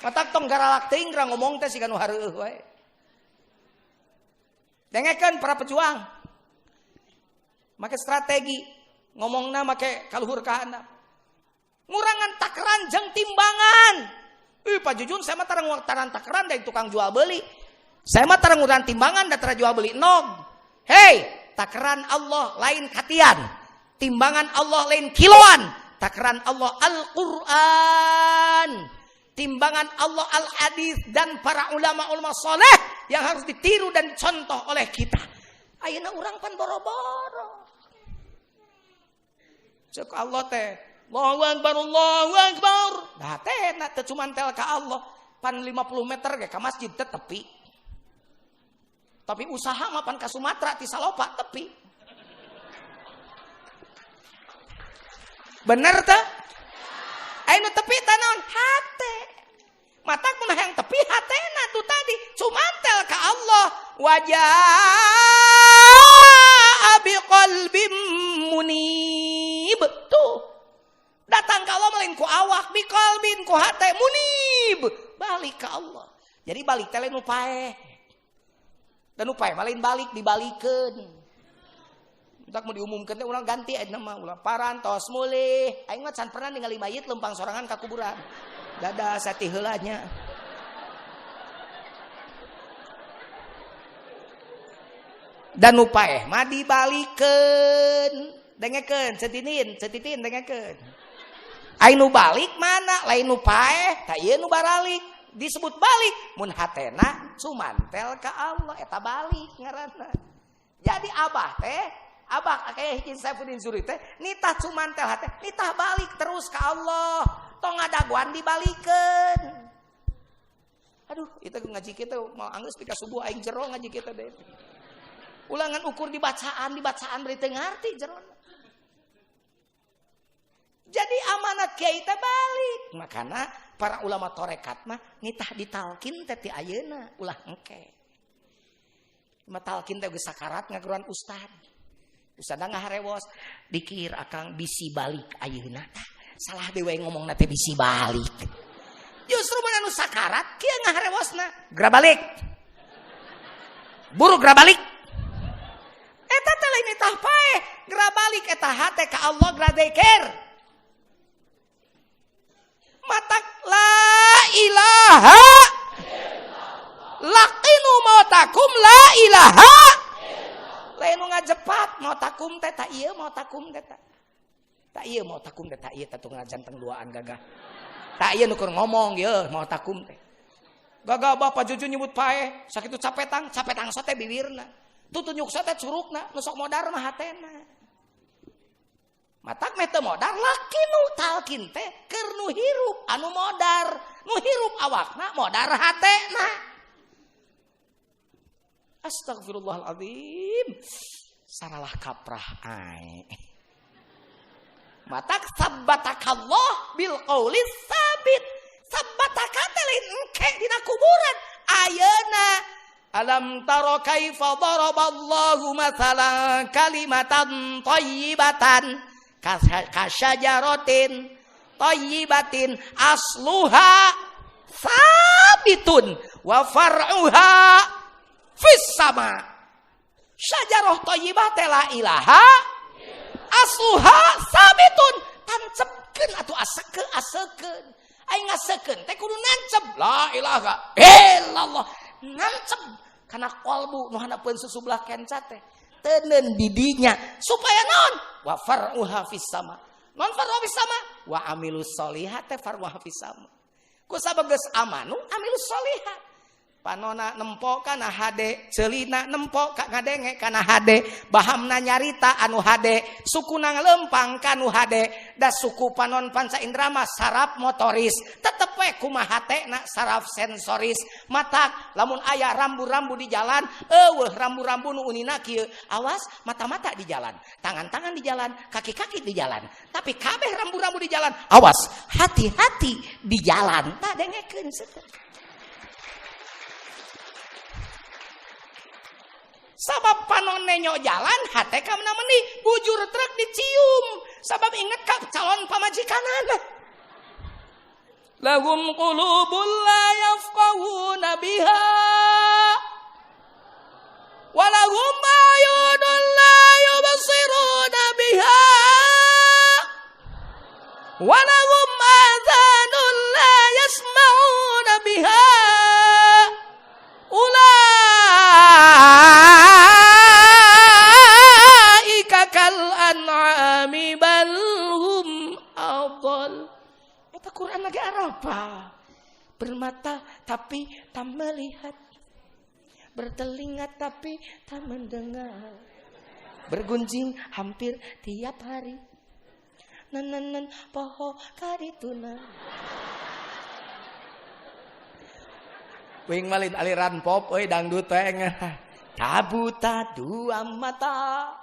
[SPEAKER 1] Matak tong garalak teuing ra ngomong teh siga nu hareueuh wae. Dengekeun para pejuang. Make strategi, ngomongna make kaluhur ka handap. Ngurangan takaran jeung timbangan. Pak Jujun saya mah tarang ngurangan takaran dari tukang jual beli. Saya mah tarang ngurangan timbangan da tara jual beli nog. Hei, takaran Allah lain katian. Timbangan Allah lain kiloan. Takaran Allah Al-Qur'an. Timbangan Allah Al-Hadis dan para ulama-ulama soleh yang harus ditiru dan contoh oleh kita. Ayeuna urang pan boro-boro. Cek Allah teh, Allahu Akbar, Allahu Akbar. Dah teh na teu cuman tel ka Allah, pan 50 meter ge ka masjid teh tepi. Tapi usaha mah pan ka Sumatera ti Salopa tepi. Bener teh? Ayeuna tepi teh naon? Hate. Matak mun hayang tepi hatena tuh tadi cuman tel ka Allah. wajah biqalbim munib. Tuh. Datang ke Allah malin ku awak, biqalbin ku hate munib. Balik ke Allah. Jadi balik teh lain upae. Dan upae malin balik dibalikeun. Tak mau diumumkan teh urang ganti aja nama ulah parantos mulih. Aing mah can pernah ningali mayit lempang sorangan ka kuburan. Dada sati heulanya. Dan upae mah dibalikeun. Dengekeun cetitin dengekeun. Aing nu balik mana lain upae, tah ieu nu baralik. Disebut balik mun hatena cumantel ka Allah eta balik ngaranna. Jadi abah kayak hijin Saifuddin Zuri teh nitah cumantel hate nitah balik terus ke Allah tong ngadaguan dibalikeun. Aduh itu ngaji kita mau anggeus pika subuh aing jero ngaji kita deh. Ulangan ukur dibacaan beri teu ngarti jerona. Jadi amanat kiai teh balik. Makana para ulama torekat mah nitah ditalkin teh ti ayeuna ulah engke. Matalkin teh geus sakarat ngaguruan ustad. Ustad ngaharewos dikir akang bisi balik ayeuna. Salah dewe ngomong teh bisi balik. Justru mun anu sakarat kieu ngaharewosna gra balik. Buru gra balik. Eta teh lain tah pae, gra balik eta hate ka Allah gra dzikir. Matak la ilaha laqinu mautakum la ilaha lain ngajepat mautakum teh ta ieu mautakum teh ta ieu mautakum teh ta ieu tatu ngajanteng duaan gagah ta ieu nu keur ngomong ieu mautakum teh gagah bapak juju nyebut pae sakitu capetang sote bibirna tutunjuk sote curugna nu sok modar mah hatena matak meh teu modar lakinu talkin teh keur nu hirup anu modar nu hirup awakna modar hatena. Astagfirullahaladzim. Saralah kaprah ae. Matak sabbatakallah bil qaulis sabit. Sabbataka teh lain engke dina kuburan. Ayeuna alam taro kaifa daraballahu mathalan kalimatan thayyibatan kasyajaratin thayyibatin asluha sabitun wa far'uha fis sama. Syajarah thayyibah teh la ilaha asluha sabitun. Tancepkeun atuh asekeun. Aing ngasekeun teh kudu nancep la ilaha illallah. Nancep kana qalbu nu hanapeun susubelah kenca teh. Teuneun didinya supaya naon? Wa far'uha fis sama. Non far'uha fis sama wa amilus sholihat teh far'uha fis sama. Ku sabegeus amanu amilus sholihat. Panona nempok kana hade, celina nempok ngadenge kana hade, bahamna nyarita anu hade, sukuna ngelempang kanu hade, da suku panon panca indra mah saraf motoris, tetep we kumaha hatena saraf sensoris. Matak lamun aya rambu-rambu di jalan, eueuh rambu-rambu nu unina kieu, awas mata-mata di jalan, tangan-tangan di jalan, kaki-kaki di jalan. Tapi kabeh rambu-rambu di jalan, awas hati-hati di jalan. Tah dengekeun seut. Sabab panone nyok jalan hate ka meuni bujur truk dicium sabab inget ka calon pamajikanana. Lahum qulubul la yafqahuna biha wa lahum ayunun la yubsiruna biha wa lahum adhanun la yasma'una biha. Kal an'ami balhum adall. Eta Quran lagi apa? Bermata tapi tak melihat, bertelinga tapi tak mendengar, bergunjing hampir tiap hari. Nanan poho kadituna. Wing malin aliran pop euy dangdut teh. Kabuta dua mata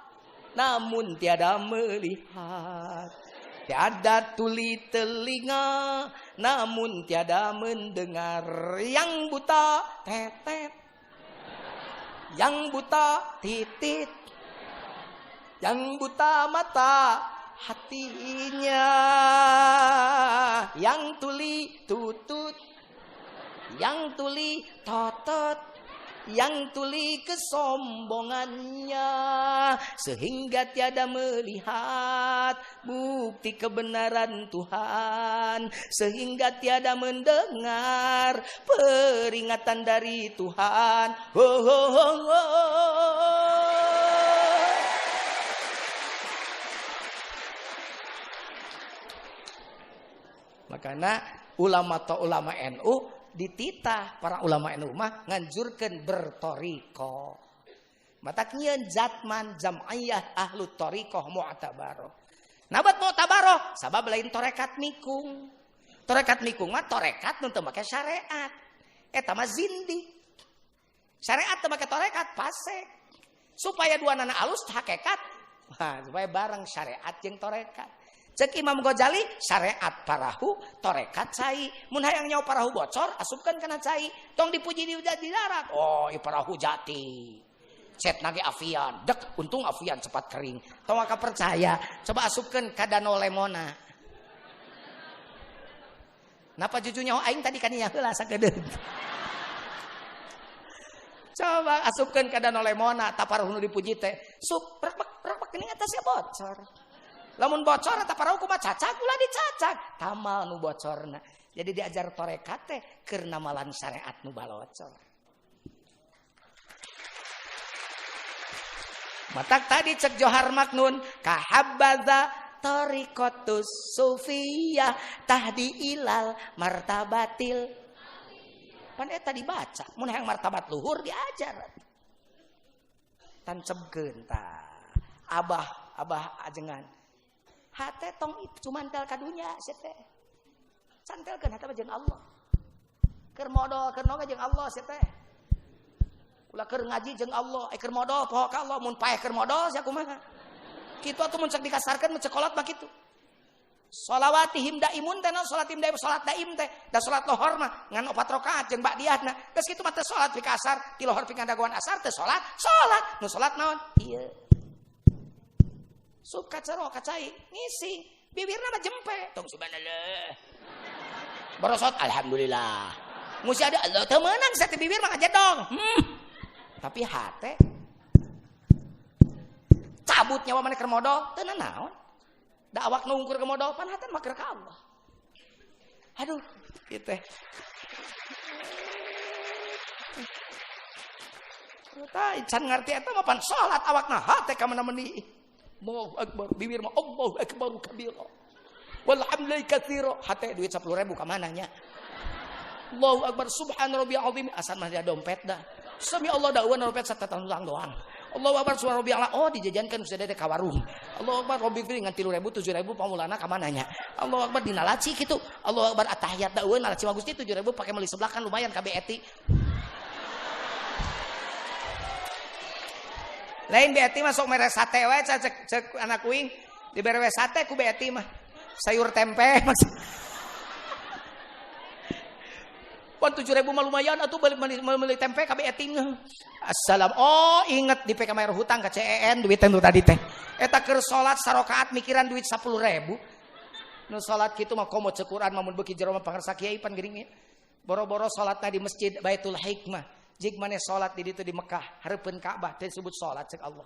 [SPEAKER 1] namun tiada melihat, tiada tuli telinga namun tiada mendengar, yang buta tetet yang buta titit, yang buta mata hatinya, yang tuli tutut, yang tuli totot, yang tuli kesombongannya, sehingga tiada melihat bukti kebenaran Tuhan, sehingga tiada mendengar peringatan dari Tuhan. Oh, oh, oh, oh. Makanya ulama NU dititah para ulama NU mah nganjurkeun bertoriko. Mataknya zatman jam'iyah ahlu torikoh mu'tabaroh. Nabat mu'tabaroh sabab lain torekat mikung. Torekat mikung mah torekat nu teu make syariat. Eta mah zindi. Syariat teu make torekat pasek. Supaya duanana alus hakikat. Wah, supaya bareng syariat jeung torekat. Cek Imam Ghazali syariat parahu torekat cai. Mun hayang nyawa parahu bocor asupkeun kana cai. Tong dipuji di darat. Oh, ieu parahu jati. Cet nage afian. Dek untung afian cepat kering. Tong ka percaya. Coba asupkeun ka danau lemona. Napa juju nyawa aing tadi kan ieu heula sakedeut. Coba asupkeun ka danau lemona ta parahu nu dipuji teh. Sup rak geuning atasnya bocor. Lamun bocor eta parahu kumaha cacak ulah dicacak tamal nu bocorna. Jadi diajar torekat teh keur namalan syariat nu balocor. Matak tadi cek Johar Maknun kahabbaza tariqatus sufiyah tahdi ilal martabatil. Pan eta dibaca mun hayang martabat luhur diajar. Tancemkeun tah. Abah ajengan. Hate tong cumantel kadunya sete. Cantelkeun hate jeung Allah. Keur modal keur noga jeung Allah sete. Ulah keur ngaji jeung Allah, keur modal poho ka Allah mun paeh keur modal sia kumaha. Kitu atuh mun cek dikasarkeun mun cek kolot mah kitu. Sholawatihim daimun teh salat daim salat daim teh da salat lohor mah ngan 4 rakaat jeung ba'diyahna. Geus kitu mah teh salat fi asar, ti lohor fi daguan asar teh salat. Nu salat naon? Ieu. Sup kacaro kacai ngisi bibirna mah jempe tong subhanallah barosot alhamdulillah musi ada Allah teu meunang sa bibir mah ajedong tapi hate cabut nyawa maneh keur modal teu naon da awak nu ungkur keur modal pan hate mah keur ka Allah aduh ieu teh ta can ngarti eta mah pan salat awakna hate ka mana meuni Allahu Akbar, bibir mah Allahu Akbar kabira. Walhamdulillah katsira. Hate duit 10.000 ka mana nya? Allahu Akbar subhan rabbiyal azim. Asal mah dia dompet dah. Sami Allah daeuan dompet 1 tahun doang. Allahu Akbar subhan rabbiyal ala. Oh dijajankan sudah ada ka warung. Allahu Akbar robbi firi ngan 3.000 7.000 pamulana ka mana nya? Allahu Akbar dina laci kitu. Allahu Akbar atahiyat daeuan laci mah Gusti 7.000 pake meuli sebelah kan lumayan ka BET. Lain BET masuk mere sate wae cek anak kuing dibere we sate ku BET mah sayur tempe maksud. Pon 7.000 mah lumayan atuh meuli tempe ka BET mah. Assalam. Oh inget di PK Mayor hutang ka CEN duit teh tadi teh. Eta keur salat sarokaat mikiran duit 10.000. Nu salat kitu mah komo cek Quran mah mun beuki jero mah pangarsa kiai pan geuning boro-boro salatna di Masjid Baitul Hikmah. Jik maneh salat di ditu di Mekah, hareupeun Ka'bah teh disebut salat cek Allah.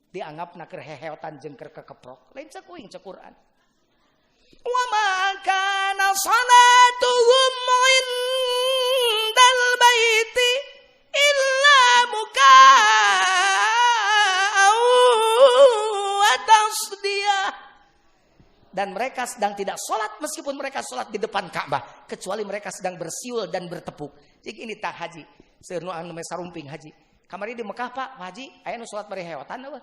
[SPEAKER 1] Dianggapna keur heheotan jeung keur kekeprok. Lain cek kuing cek Quran. Wa ma kana salatuhum indal baiti illa muka'u wa tasdiyah. Dan mereka sedang tidak salat meskipun mereka salat di depan Ka'bah, kecuali mereka sedang bersiul dan bertepuk. Jik ini tak haji. Seueur nu anu sarumping haji. Kamari di Mekah Pak, haji aya nu salat bari heotan eueuh.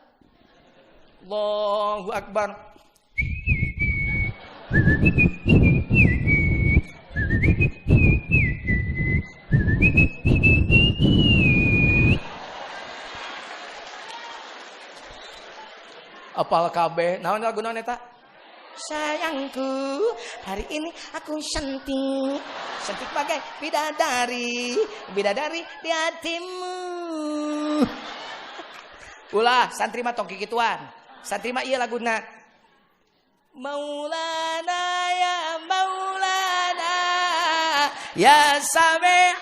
[SPEAKER 1] Allahu Akbar. Apal kabeh, naon lagunaon eta? Sayangku, hari ini aku cantik bagai bidadari di hatimu. Ulah santri mah tong kikituan. Santri mah ieu laguna. Maulana ya Maulana ya Sami'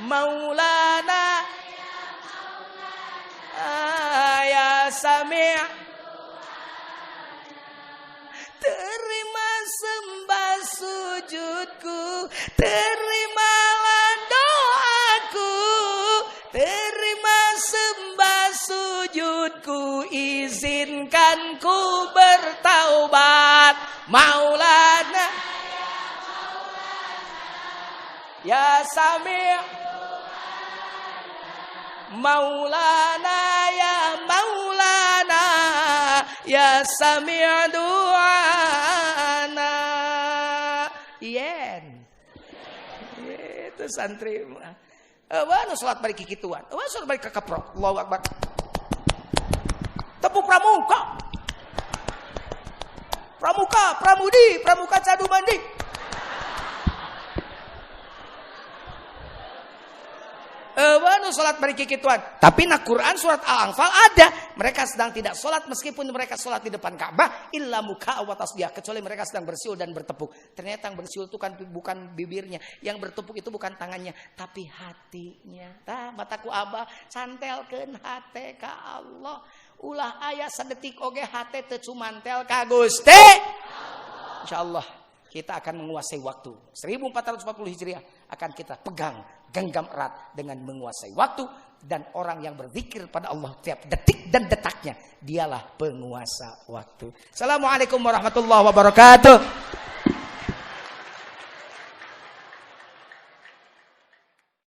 [SPEAKER 1] Maulana ya Sami' terima sembah sujudku, terimalah doaku, terima sembah sujudku, izinkan ku bertaubat. Maulana ya Sami' Maulana ya Maulana ya Sami' du'ana. Yen. Itu santri mah. Wah, salat bari kikituan. Wah, salat bari kakaprok. Allahu Akbar. Tepuk pramuka. Pramuka, pramudi, pramuka cadu mandi. Salat bari kikituan. Tapi na Quran surat Al-Anfal ada. Mereka sedang tidak salat meskipun mereka salat di depan Ka'bah. Illa muka wa tasbih. Kecuali mereka sedang bersiul dan bertepuk. Ternyata yang bersiul itu kan bukan bibirnya. Yang bertepuk itu bukan tangannya. Tapi hatinya. Tah mataku abah santelkeun hate ka Allah. Ulah aya sadetik oge hate teu cumantel ka Gusti. Insyaallah kita akan menguasai waktu. 1440 Hijriah akan kita pegang genggam erat dengan menguasai waktu. Dan orang yang berzikir pada Allah tiap detik dan detaknya, dialah penguasa waktu. Assalamualaikum warahmatullahi wabarakatuh.